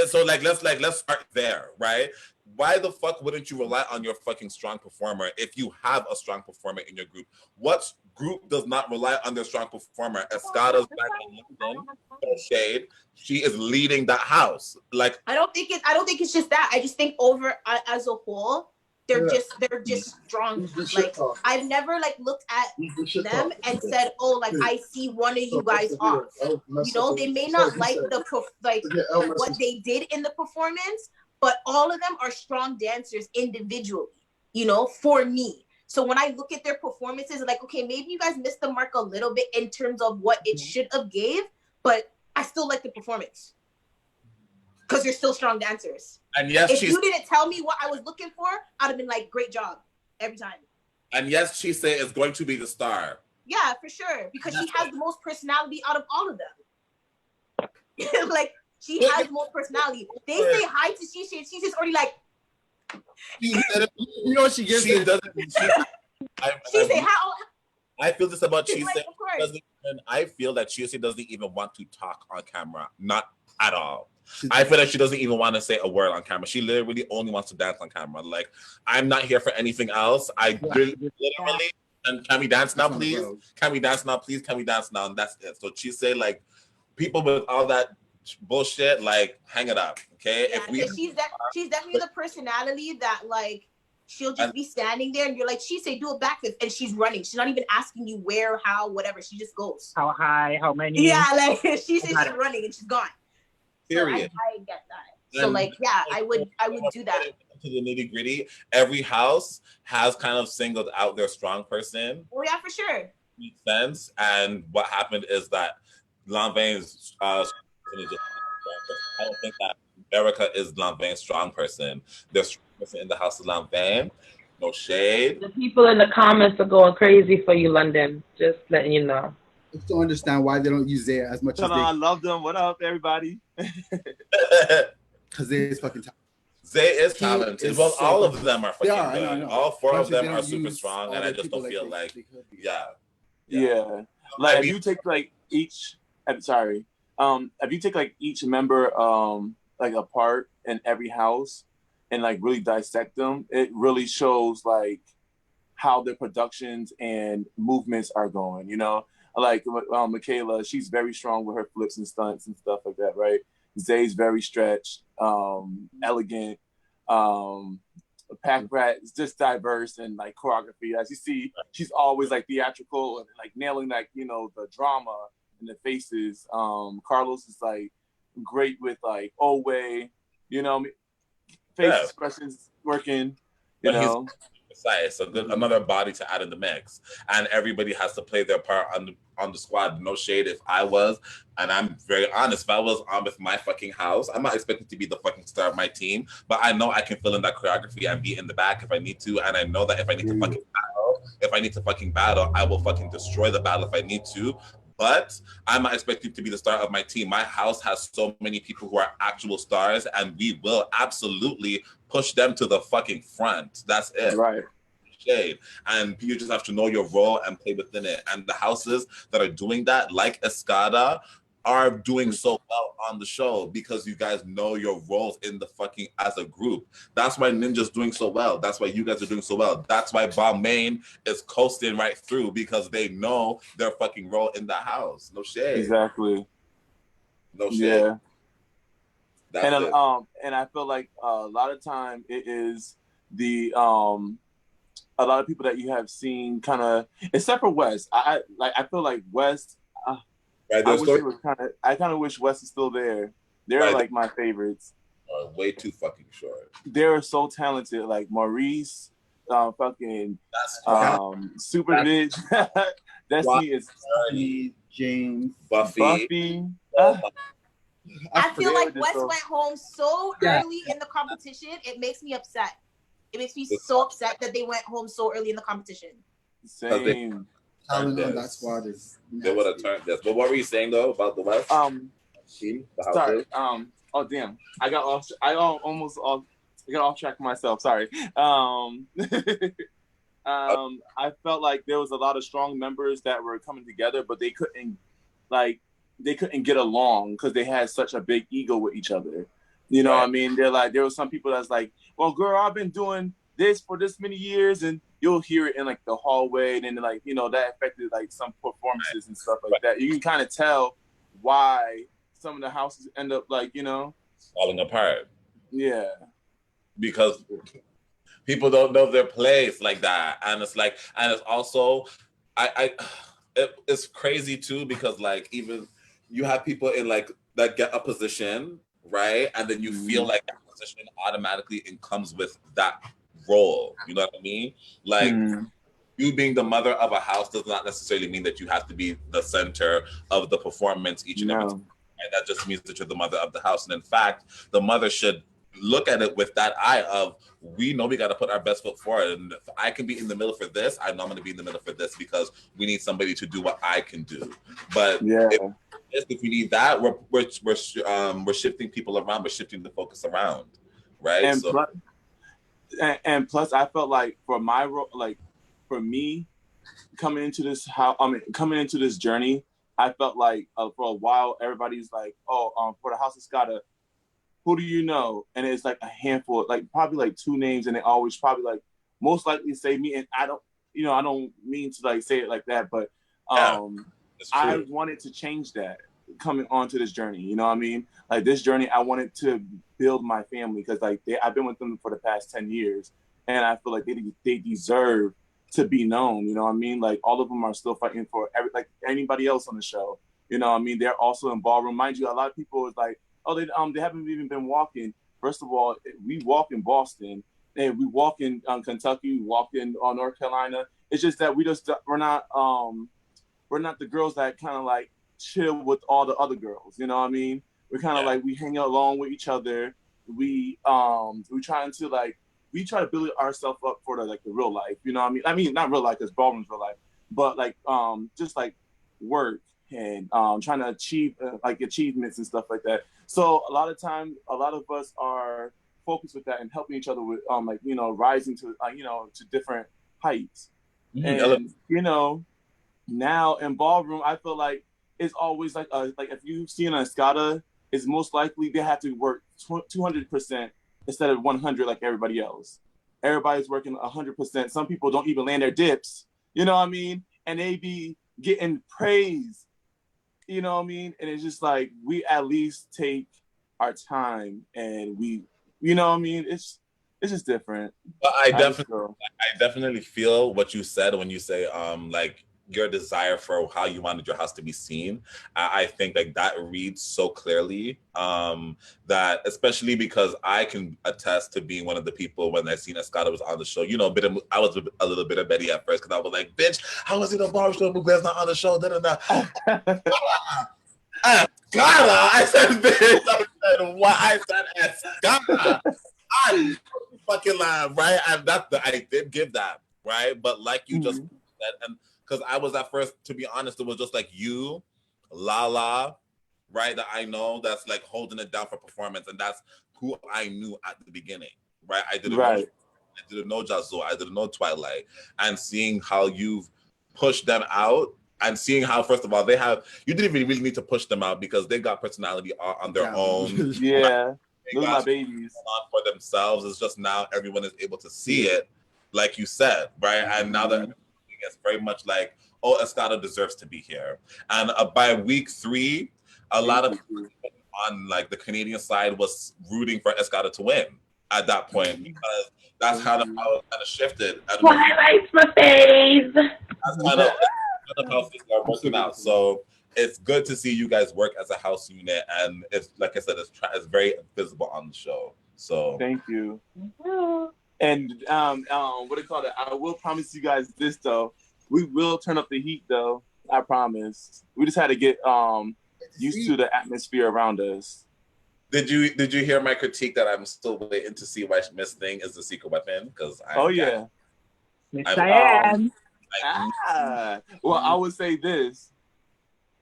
So let's start there, right? Why the fuck wouldn't you rely on your fucking strong performer if you have a strong performer in your group? What group does not rely on their strong performer? Escada's back in London, no shade. She is leading that house. Like I don't think it's just that. I just think over as a whole, they're just strong. Like I've never like looked at them and said, oh, like I see one of you guys off. You know, they may not like what they did in the performance, but all of them are strong dancers individually, you know, for me. So when I look at their performances, like, okay, maybe you guys missed the mark a little bit in terms of what it should have gave, but I still like the performance. Because they're still strong dancers. And yes, if you didn't tell me what I was looking for, I'd have been like, great job every time. And yes, she said is going to be the star. Yeah, for sure. Because she has the most personality out of all of them. Like, she has the most personality. They say hi to Shisha and she's just already like, you know, she gives she doesn't. She say how. I feel this about Chise. Like, I feel that Chise doesn't even want to talk on camera. Not at all. I feel like she doesn't even want to say a word on camera. She literally only wants to dance on camera. Like, I'm not here for anything else. I literally, and can we dance now, please? Can we dance now, please? Can we dance now? And that's it. So she say, like, people with all that bullshit, like, hang it up, okay? Yeah, she's definitely the personality that, like, she'll just be standing there and you're like, she say, do a backflip, and she's running. She's not even asking you where, how, whatever. She just goes. How high, how many? Yeah, like, she says she's running and she's gone. Period. So I get that. So like, yeah, I would do that. To the nitty gritty, every house has kind of singled out their strong person. Oh yeah, for sure. Makes sense. And what happened is that Lanvin's I don't think that Erica is Lanvin's strong person. There's strong person in the house of Lanvin. No shade. The people in the comments are going crazy for you, London. Just letting you know. I still understand why they don't use Zaya as much as they. I love them. What up, everybody? Because Zaya is fucking talented. Zay is talented. Well, all of them are fucking good. I know. All four of them are super strong, and I just don't feel like, yeah. Like, if you take like each, I'm sorry, if you take like each member, like apart in every house, and like really dissect them, it really shows like how their productions and movements are going. You know, like Michaela, she's very strong with her flips and stunts and stuff like that, right? Zay's very stretched, elegant. Pack Rat is just diverse and like choreography. As you see, she's always like theatrical and like nailing like, you know, the drama and the faces. Carlos is like great with like Owe, you know, face expressions working, you know. So another body to add in the mix, and everybody has to play their part on the squad. No shade. If I was, and I'm very honest, if I was on with my fucking house, I'm not expecting to be the fucking star of my team, but I know I can fill in that choreography and be in the back if I need to, and I know that if I need to fucking battle, I will fucking destroy the battle if I need to. But I'm not expecting to be the star of my team. My house has so many people who are actual stars, and we will absolutely push them to the fucking front. That's it. Right. Shade. And you just have to know your role and play within it. And the houses that are doing that, like Escada, are doing so well on the show because you guys know your roles in the fucking as a group. That's why Ninja's doing so well. That's why you guys are doing so well. That's why Balmain is coasting right through because they know their fucking role in the house. No shade. Exactly. No shade. Yeah. That's and it. And I feel like a lot of time it is the a lot of people that you have seen kind of, except for West. I feel like West. I kind of wish West is still there. They're like my favorites. Way too fucking short. They're so talented. Like Maurice, fucking Super Bitch. Destiny is James, Buffy. I feel like West went home so early in the competition. It makes me upset. It makes me so upset that they went home so early in the competition. Same. talent on that squad is. They would have turned this. But what were you saying though about the West? Sorry. houses? Oh damn. I got off track myself. Sorry. I felt like there was a lot of strong members that were coming together, but they couldn't get along because they had such a big ego with each other. You know what I mean? They're like, there were some people that's like, well, girl, I've been doing this for this many years, and you'll hear it in like the hallway, and then like, you know, that affected like some performances and stuff like that. You can kind of tell why some of the houses end up like, you know, falling apart. Yeah. Because people don't know their place like that. And it's like, and it's also, it's crazy too, because like even you have people in like that get a position, right? And then you feel like that position automatically comes with that role. You know what I mean? Like you being the mother of a house does not necessarily mean that you have to be the center of the performance each and every time. And that just means that you're the mother of the house. And in fact, the mother should look at it with that eye of, we know we got to put our best foot forward. And if I can be in the middle for this, I know I'm going to be in the middle for this, because we need somebody to do what I can do. But if we need that, we're shifting people around. We're shifting the focus around, right? And plus, I felt like for my role, like for me, coming into this journey, I felt like for a while everybody's like, oh, for the House of Escada, who do you know? And it's like a handful, like probably like 2 names, and they always probably like most likely say me. And I don't mean to like say it like that, but I wanted to change that coming onto this journey. You know what I mean? Like this journey, I wanted to build my family, because like I've been with them for the past 10 years, and I feel like they deserve to be known. You know what I mean? Like all of them are still fighting for like anybody else on the show. You know what I mean? They're also in Ballroom. Mind you, a lot of people is like, oh, they haven't even been walking. First of all, we walk in Boston, and we walk in Kentucky, we walk in North Carolina. It's just that we're not the girls that kind of like chill with all the other girls. You know what I mean? We're kind of like, we hang along with each other. We try to build ourselves up for the real life. You know what I mean? I mean, not real life, because Ballroom's real life, but like just like work and trying to achieve like achievements and stuff like that. So a lot of time, a lot of us are focused with that and helping each other with like, you know, rising to to different heights. And you know, now in Ballroom, I feel like it's always like if you've seen an Escada, it's most likely they have to work 200% instead of 100 like everybody else. Everybody's working 100%. Some people don't even land their dips. You know what I mean? And they be getting praise. You know what I mean? And it's just like, we at least take our time, and we, you know what I mean? It's just different. But I definitely feel what you said when you say like your desire for how you wanted your house to be seen. I think like that reads so clearly, that especially because I can attest to being one of the people when I seen Escada was on the show. You know, I was a little bit of Betty at first, because I was like, bitch, how is it a bar show? Mugler's not on the show. Escada! I said bitch. I said what? I said Escada. I fucking lying, right? I did give that, right? But like you just said, and because I was at first, to be honest, it was just like you, Lala, right? That I know that's like holding it down for performance, and that's who I knew at the beginning, right? I didn't know Jazzo, I didn't know Twilight, and seeing how you've pushed them out, and seeing how, first of all, you didn't even really need to push them out, because they got personality on their own. Yeah, they those are my babies. On for themselves. It's just now everyone is able to see it, like you said, right? And now that it's very much like, oh, Escada deserves to be here. And by week 3, a lot of people on like the Canadian side was rooting for Escada to win at that point, because that's kind of how it kind of shifted. Twilight's my fave. That's kind of how things are working out. So it's good to see you guys work as a house unit, and it's like I said, it's very visible on the show. So thank you. And what do you call it? I will promise you guys this though. We will turn up the heat though. I promise. We just had to get used to the atmosphere around us. Did you hear my critique that I'm still waiting to see why Miss Thing is the secret weapon? Because I am. Well, I would say this: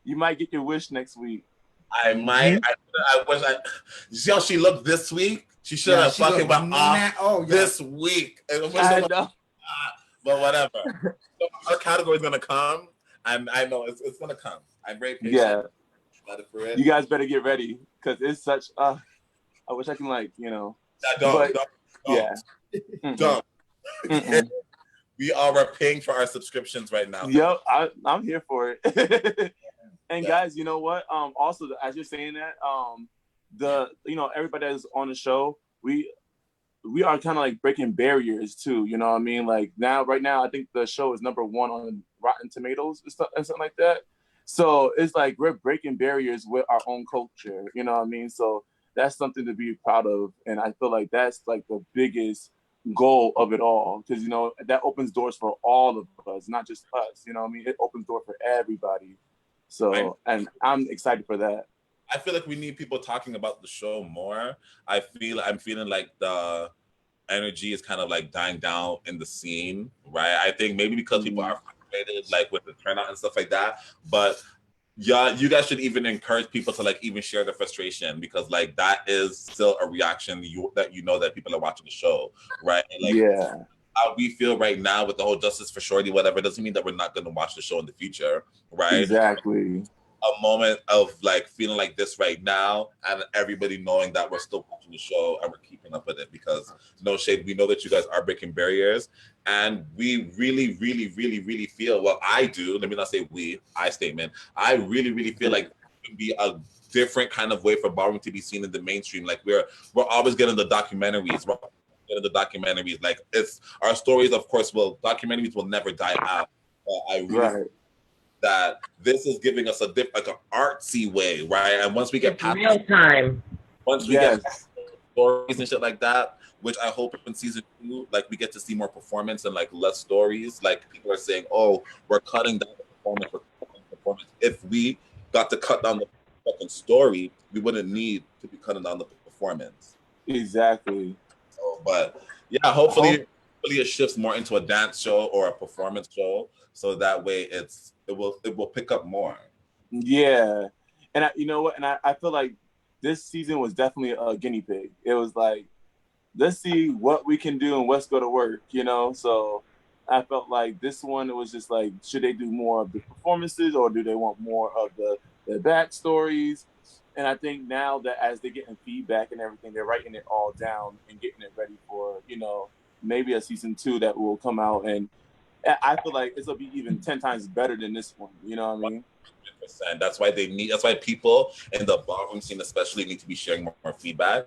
you might get your wish next week. I might. I wish I. You see how she looked this week? She should have fucking went off this week. I know. But whatever. So our category is gonna come. I know it's gonna come. I'm very patient. Yeah. For it. You guys better get ready because it's such. I wish I can don't. Yeah. Don't. We are paying for our subscriptions right now. Yep, I'm here for it. And guys, you know what? Also, as you're saying that, everybody that's on the show, we are kind of like breaking barriers too. You know what I mean? Like right now, I think the show is #1 on Rotten Tomatoes and something like that. So it's like we're breaking barriers with our own culture. You know what I mean? So that's something to be proud of, and I feel like that's like the biggest goal of it all, because that opens doors for all of us, not just us. You know what I mean? It opens doors for everybody. So, and I'm excited for that. I feel like we need people talking about the show more. I'm feeling like the energy is kind of like dying down in the scene, right? I think maybe because people are frustrated, like with the turnout and stuff like that. But yeah, you guys should even encourage people to like even share their frustration, because like that is still a reaction that people are watching the show, right? And, like, how we feel right now with the whole justice for Shorty, whatever, doesn't mean that we're not going to watch the show in the future, right? Exactly. A moment of like feeling like this right now, and everybody knowing that we're still watching the show and we're keeping up with it, because no shade, we know that you guys are breaking barriers, and we really, really, really, really feel, well, I do, let me not say we, I statement, I really, really feel like it can be a different kind of way for ballroom to be seen in the mainstream. Like we're always getting the documentaries. Like it's our stories, of course, documentaries will never die out. I really that this is giving us like an artsy way, right? And once we get past real time, once we get stories and shit like that, which I hope in season 2, like we get to see more performance and like less stories. Like people are saying, oh, we're cutting down the performance. If we got to cut down the fucking story, we wouldn't need to be cutting down the performance. Exactly. So, but yeah, hopefully it shifts more into a dance show or a performance show, so that way it will pick up more. Yeah, and you know what? And I feel like this season was definitely a guinea pig. It was like, let's see what we can do and what's going to work, So I felt like this one, it was just like, should they do more of the performances, or do they want more of the backstories? And I think now that as they're getting feedback and everything, they're writing it all down and getting it ready for, maybe a season 2 that will come out. And I feel like it'll be even 10 times better than this one. You know what I mean? 100%. That's why people in the ballroom scene especially need to be sharing more feedback,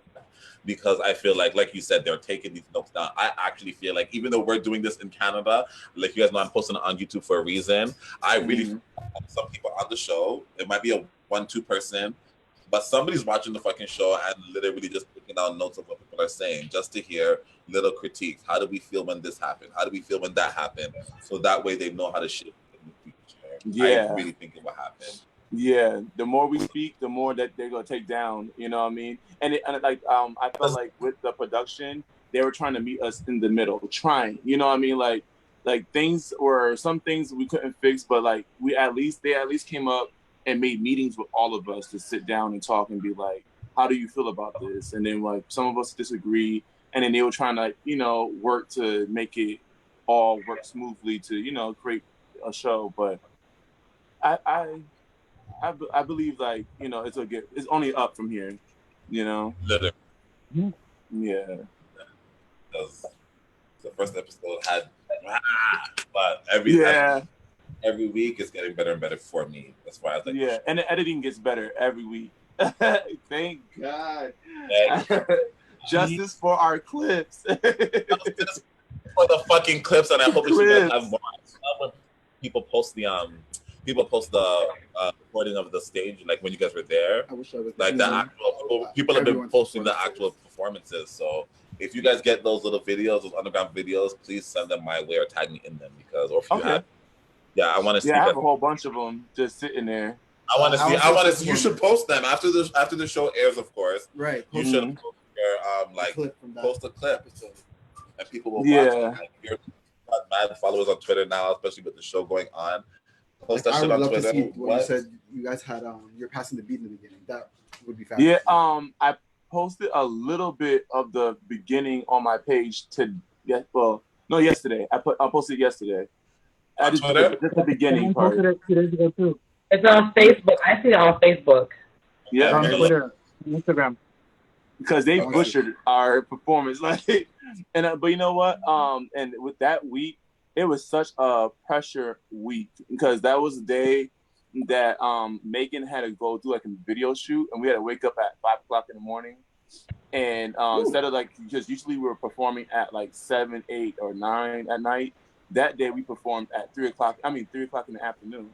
because I feel like you said, they're taking these notes down. I actually feel like, even though we're doing this in Canada, like you guys know, I'm posting it on YouTube for a reason. I really feel like some people on the show, it might be a 1-2 person, but somebody's watching the fucking show and literally just picking out notes of what people are saying, just to hear little critiques. How do we feel when this happened? How do we feel when that happened? So that way they know how to shift in the future. Yeah. I really think it will happen. Yeah, the more we speak, the more that they're gonna take down. You know what I mean? And I felt like with the production, they were trying to meet us in the middle, you know what I mean? Like some things we couldn't fix, but like they at least came up and made meetings with all of us to sit down and talk and be like, how do you feel about this? And then like some of us disagree, and then they were trying to work to make it all work smoothly to create a show. But I believe it's only up from here, Literally. Yeah. Because the first episode had, but every week it's getting better and better for me. As far as and the editing gets better every week. Thank God. Justice for our clips. Justice for the fucking clips, and I hope you guys have more. When people post the recording of the stage, like when you guys were there. I wish I was like the actual people have been posting the actual performances. So if you guys get those little videos, those underground videos, please send them my way or tag me in them, because or if you have, I want to see. Yeah, I have a whole bunch of them just sitting there. I want to see. You should post them after the show airs, of course. Right. You should post your post a clip, and people will watch it. Like, mad followers on Twitter now, especially with the show going on. Post Like, that I shit would on love Twitter. to see when you What? said you guys had you're passing the beat in the beginning. That would be Yeah, fabulous. I posted a little bit of the beginning on my page yesterday. I posted yesterday. I just the beginning part. Posted it 2 days ago too. It's on Facebook. I see it on Facebook. Yeah, on Twitter, Instagram. Because they butchered our performance, like, and but you know what? And with that week, it was such a pressure week because that was the day that Megan had to go do like a video shoot, and we had to wake up at 5 o'clock in the morning. And instead of like, because usually we were performing at like 7, 8, or 9 at night. That day we performed at 3 o'clock. 3 o'clock in the afternoon.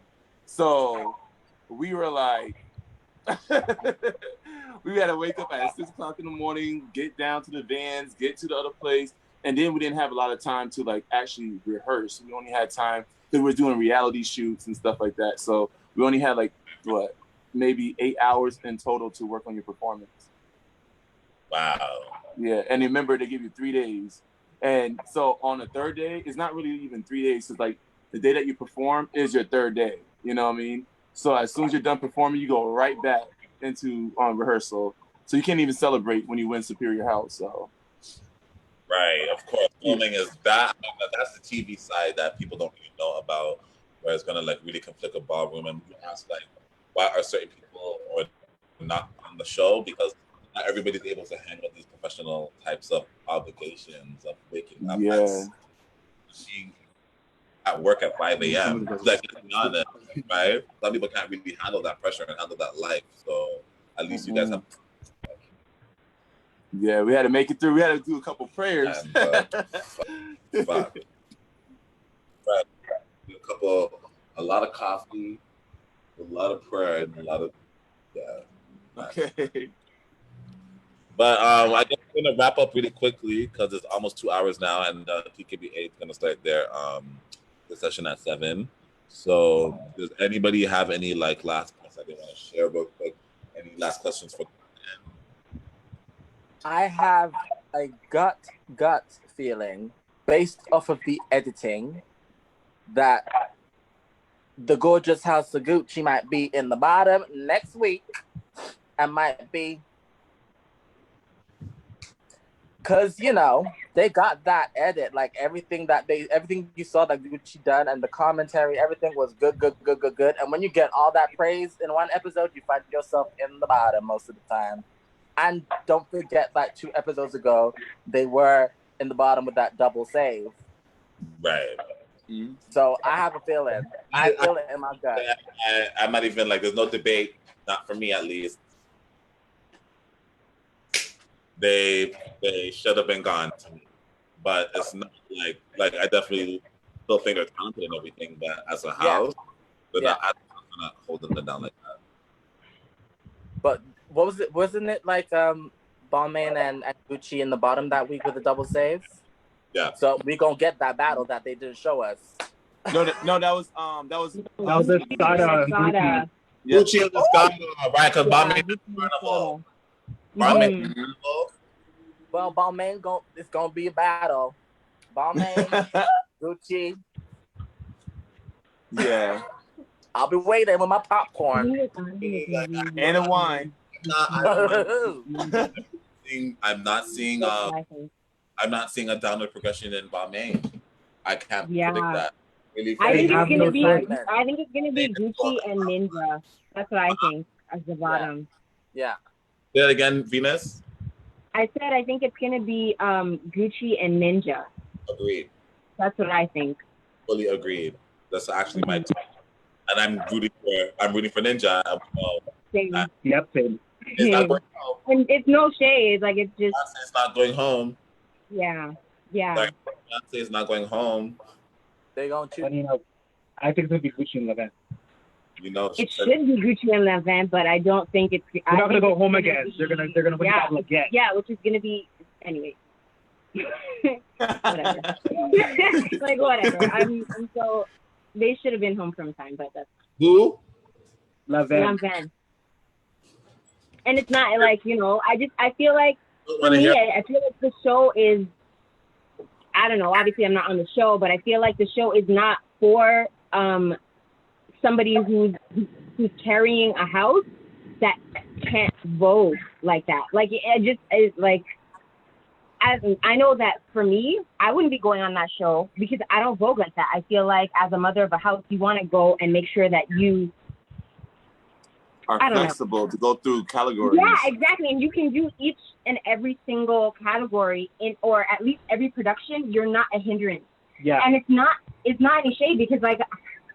So we were like, we had to wake up at 6 o'clock in the morning, get down to the vans, get to the other place, and then we didn't have a lot of time to like actually rehearse. We only had time because we were doing reality shoots and stuff like that. So we only had like maybe 8 hours in total to work on your performance. Wow. Yeah, and remember they give you 3 days, and so on the third day, it's not really even 3 days. It's like the day that you perform is your third day. You know what I mean? So as soon as you're done performing, you go right back into rehearsal. So you can't even celebrate when you win Superior House. So. Right, of course. Filming is that. That's the TV side that people don't really know about, where it's gonna like really conflict with ballroom. And you ask like, why are certain people or not on the show? Because not everybody's able to handle these professional types of obligations of waking up at work at 5 a.m. Like, let's be honest, right? Some people can't really handle that pressure and handle that life. So at least you guys have. Yeah, we had to make it through. We had to do a couple prayers. And, fuck. Right. A lot of coffee, a lot of prayer, and a lot of Okay. But I guess we're gonna wrap up really quickly because it's almost 2 hours now, and TKB8 is gonna start their the session at 7. So, does anybody have any like last points that they want to share real quick? Any last questions for? I have a gut feeling based off of the editing that the gorgeous House of Gucci might be in the bottom next week and might be, because you know they got that edit, like everything you saw that Gucci done and the commentary, everything was good. And when you get all that praise in one episode, you find yourself in the bottom most of the time. And don't forget that 2 episodes ago, they were in the bottom with that double save. Right. So I have a feeling. I feel it in my gut. I'm not even like, there's no debate, not for me at least. They should have been gone to me. But it's not like I definitely still think they're talented and everything, but as a house, they're not holding them down like that. But what was it? Wasn't it like Balmain and Gucci in the bottom that week with the double save? Yeah. So we gonna get that battle that they didn't show us. No, that was Escada. Gucci and Escada, right? Because Balmain is Carnival. Balmain. Well, Balmain it's gonna be a battle. Balmain, Gucci. Yeah. I'll be waiting with my popcorn and a wine. I'm not seeing a downward progression in Balmain. I can't predict that. Really, I think it's gonna be Gucci and Ninja. That's what I think as the bottom. Yeah. Say that again, Venus. I said I think it's gonna be Gucci and Ninja. Agreed. That's what I think. Fully agreed. That's actually my team. And I'm rooting for Ninja. Same. Yep, same. It's not going home. And it's no shade. Like it's just. It's not going home. Yeah. Like, Beyonce is not going home. They're going to. I think it's gonna be Gucci and Levin. You know, it should be Gucci and Levin, but I don't think it's. They're not gonna go home again. They're gonna win the battle again. Yeah, which is gonna be anyway. Whatever. Like whatever. I'm so. They should have been home from time, but that's. Who? Levin. And it's not like, I feel like for me, I feel like the show is I don't know, obviously I'm not on the show, but I feel like the show is not for somebody who's carrying a house that can't vogue like that. Like, it just is like, I know that for me, I wouldn't be going on that show because I don't vogue like that. I feel like as a mother of a house, you want to go and make sure that you are flexible to go through categories. Yeah, exactly. And you can do each and every single category or at least every production. You're not a hindrance. Yeah. And it's not any shade because like,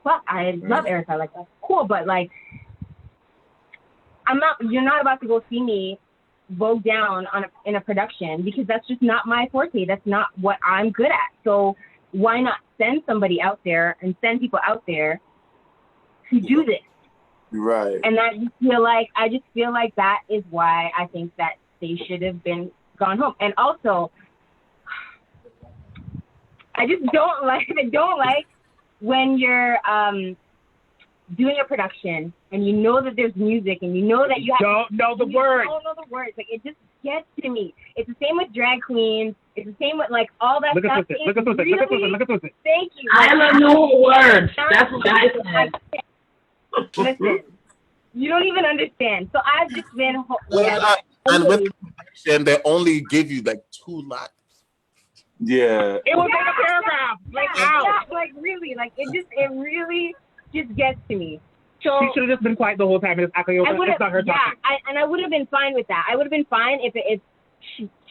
fuck, I love Erica. Like, that's cool, but like, you're not about to go see me vogue down in a production because that's just not my forte. That's not what I'm good at. So why not send somebody out there and send people out there to do this? Right. And I just feel like that is why I think that they should have been gone home. And also, I don't like when you're doing a production and you know that there's music and you know that you don't know the words. Don't know the words. Like, it just gets to me. It's the same with drag queens. It's the same with like all that stuff. Look at Twysted. Thank you. I don't know words. That's what I said. Listen, you don't even understand. So I've just been. And with production, they only give you like 2 lines. Yeah. It was like a paragraph. Like, yeah, like really, like it really just gets to me. So she should have just been quiet the whole time and just acting over. It's not her topic. And I would have been fine with that. I would have been fine if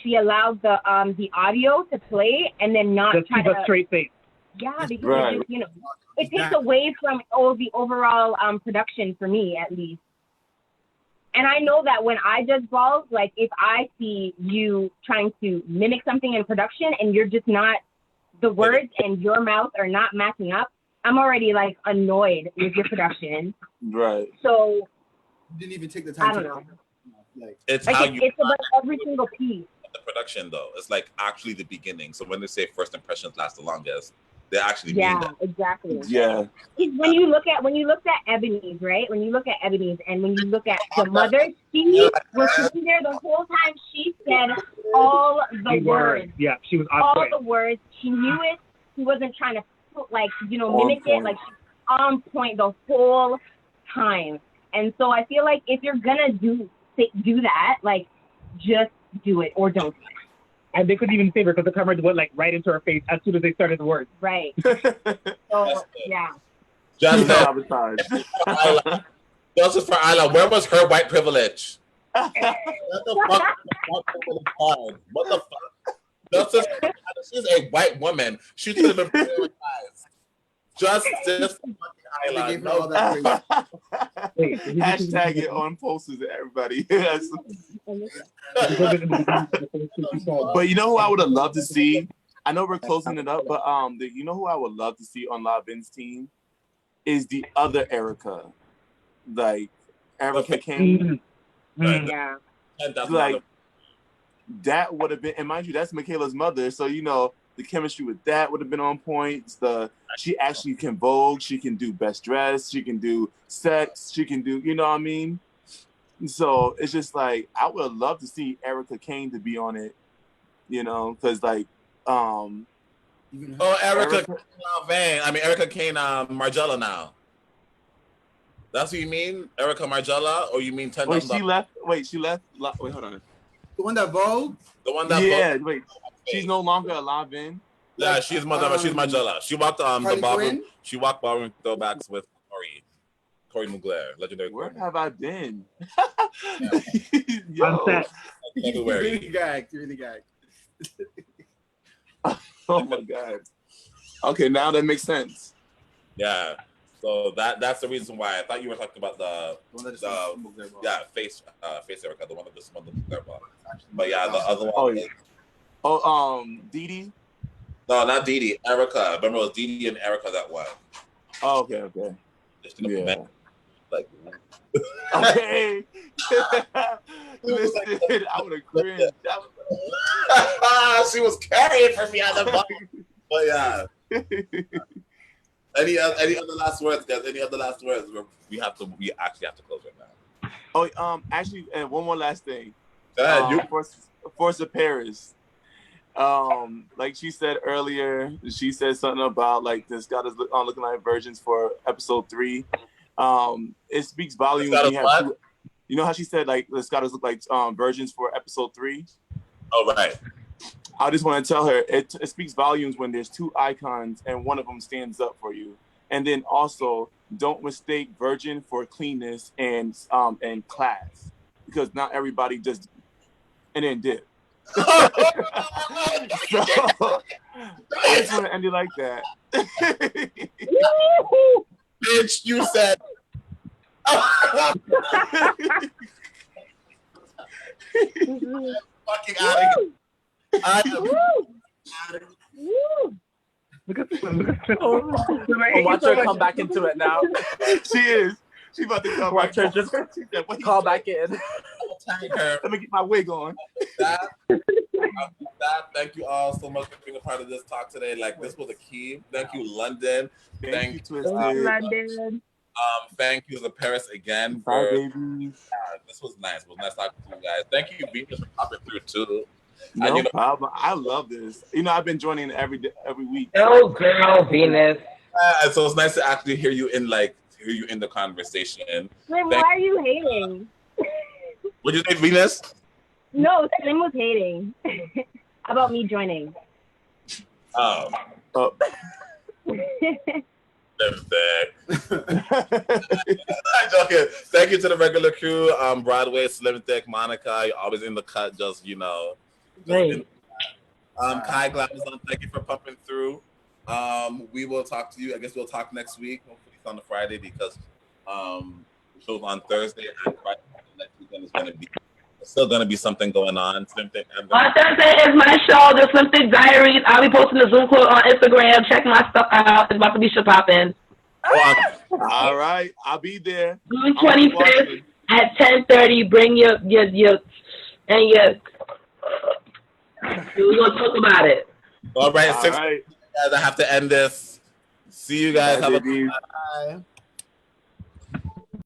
she allowed the audio to play and then not just try keep to a straight face. Yeah, because right. it just, it takes away from the overall production for me at least. And I know that when I judge balls, like if I see you trying to mimic something in production and you're just not, the words and your mouth are not matching up, I'm already like annoyed with your production. Right. So you didn't even take the time. I don't know. It's like how it's about every single piece. The production though, it's like actually the beginning. So when they say first impressions last the longest, they actually mean that. Exactly. Yeah. When you looked at Ebony's, right? When you look at Ebony's and when you look at the mother, she was sitting there the whole time. She said all the words. Yeah, she was on all point. the words. She knew it. She wasn't trying to mimic it. Like she's on point the whole time. And so I feel like if you're gonna do that, like just do it or don't. And they couldn't even save her because the camera went like right into her face as soon as they started the words. Right. So yeah. Just Justice for Isla. Where was her white privilege? What the fuck? What the fuck? Justice, she's a white woman. She should have been prioritized. Justice for Isla. No. Hashtag it on posters to everybody. But you know who I would have loved to see? I know we're closing it up, but you know who I would love to see on La Vin's team is the other Erica, like Erica Kane. Yeah. Like that would have been, and mind you, that's Michaela's mother, so you know the chemistry with that would have been on point. She actually can vogue, she can do best dress, she can do sex, she can do, you know what I mean? So it's just like I would love to see Erica Kane to be on it, you know, because like Erica Kane Margella now. That's what you mean? Erica Margella? Or you mean 10 Wait, she left. Wait, hold on. The one that vogue? The one that vogue? Wait. She's no longer alive in? Yeah, she's Margella. She walked the ballroom. She walked ballroom throwbacks with Corey Mugler, legendary. Where have I been? On set. February. Really gagged. Oh my God. Okay, now that makes sense. Yeah. So that's the reason why I thought you were talking about face Erica, the one that just won the Mugler ball. But yeah, the other one. Dee Dee? No, not Dee Dee. Erica. Remember, it was Dee Dee and Erica that won. Oh, okay. Yeah. Like. Okay. Listen, I would have cringed. She was carrying for me on the ball. But yeah. Any other last words, guys? Any other last words? We actually have to close right now. Oh, actually, and one more last thing. Go ahead. For Xapariis, Like she said earlier, she said something about like the Escadas looking like virgins for episode 3. It speaks volumes when you have two. You know how she said like the Escadas look like virgins for episode 3? Oh, right. I just want to tell her it speaks volumes when there's 2 icons and one of them stands up for you. And then also don't mistake virgin for cleanness and class, because not everybody just and then dip. So I just want to end it like that. Bitch, you said. Fucking out of here. Look at Watch her come back into it now. She is. She about to come Watch her just call back in. Let me get my wig on. Thank you all so much for being a part of this talk today. Like, this was a key. Thank you, London. Thank you, Twysted. London. Thank you, Xapariis, again. Bye, baby. This was nice. It was nice talking to you guys. Thank you, Venus, for popping through too. No problem. I love this. You know, I've been joining every week. Oh, girl, Venus. So it's nice to actually hear you in the conversation. Slim, why are you hating? What'd you say, Venus? No, Slim was hating about me joining. Oh. I'm joking. Thank you to the regular crew, Broadway, Slim Thick, Monica. You're always in the cut, just, you know. Right. Kai Glamazon, thank you for pumping through. We will talk to you. I guess we'll talk next week. Hopefully it's on the Friday, because the show's on Thursday, and Friday next weekend is going to be still going to be something going on. Slim Thick. On Thursday is my show, the Slim Thick Diaries. I'll be posting the Zoom call on Instagram. Check my stuff out. It's about to be shit popping. All right, I'll be there. June 25th at 10:30. Bring your we're gonna talk about it. All right, All 6 right. guys. I have to end this. See you guys. Bye, Have baby. Bye.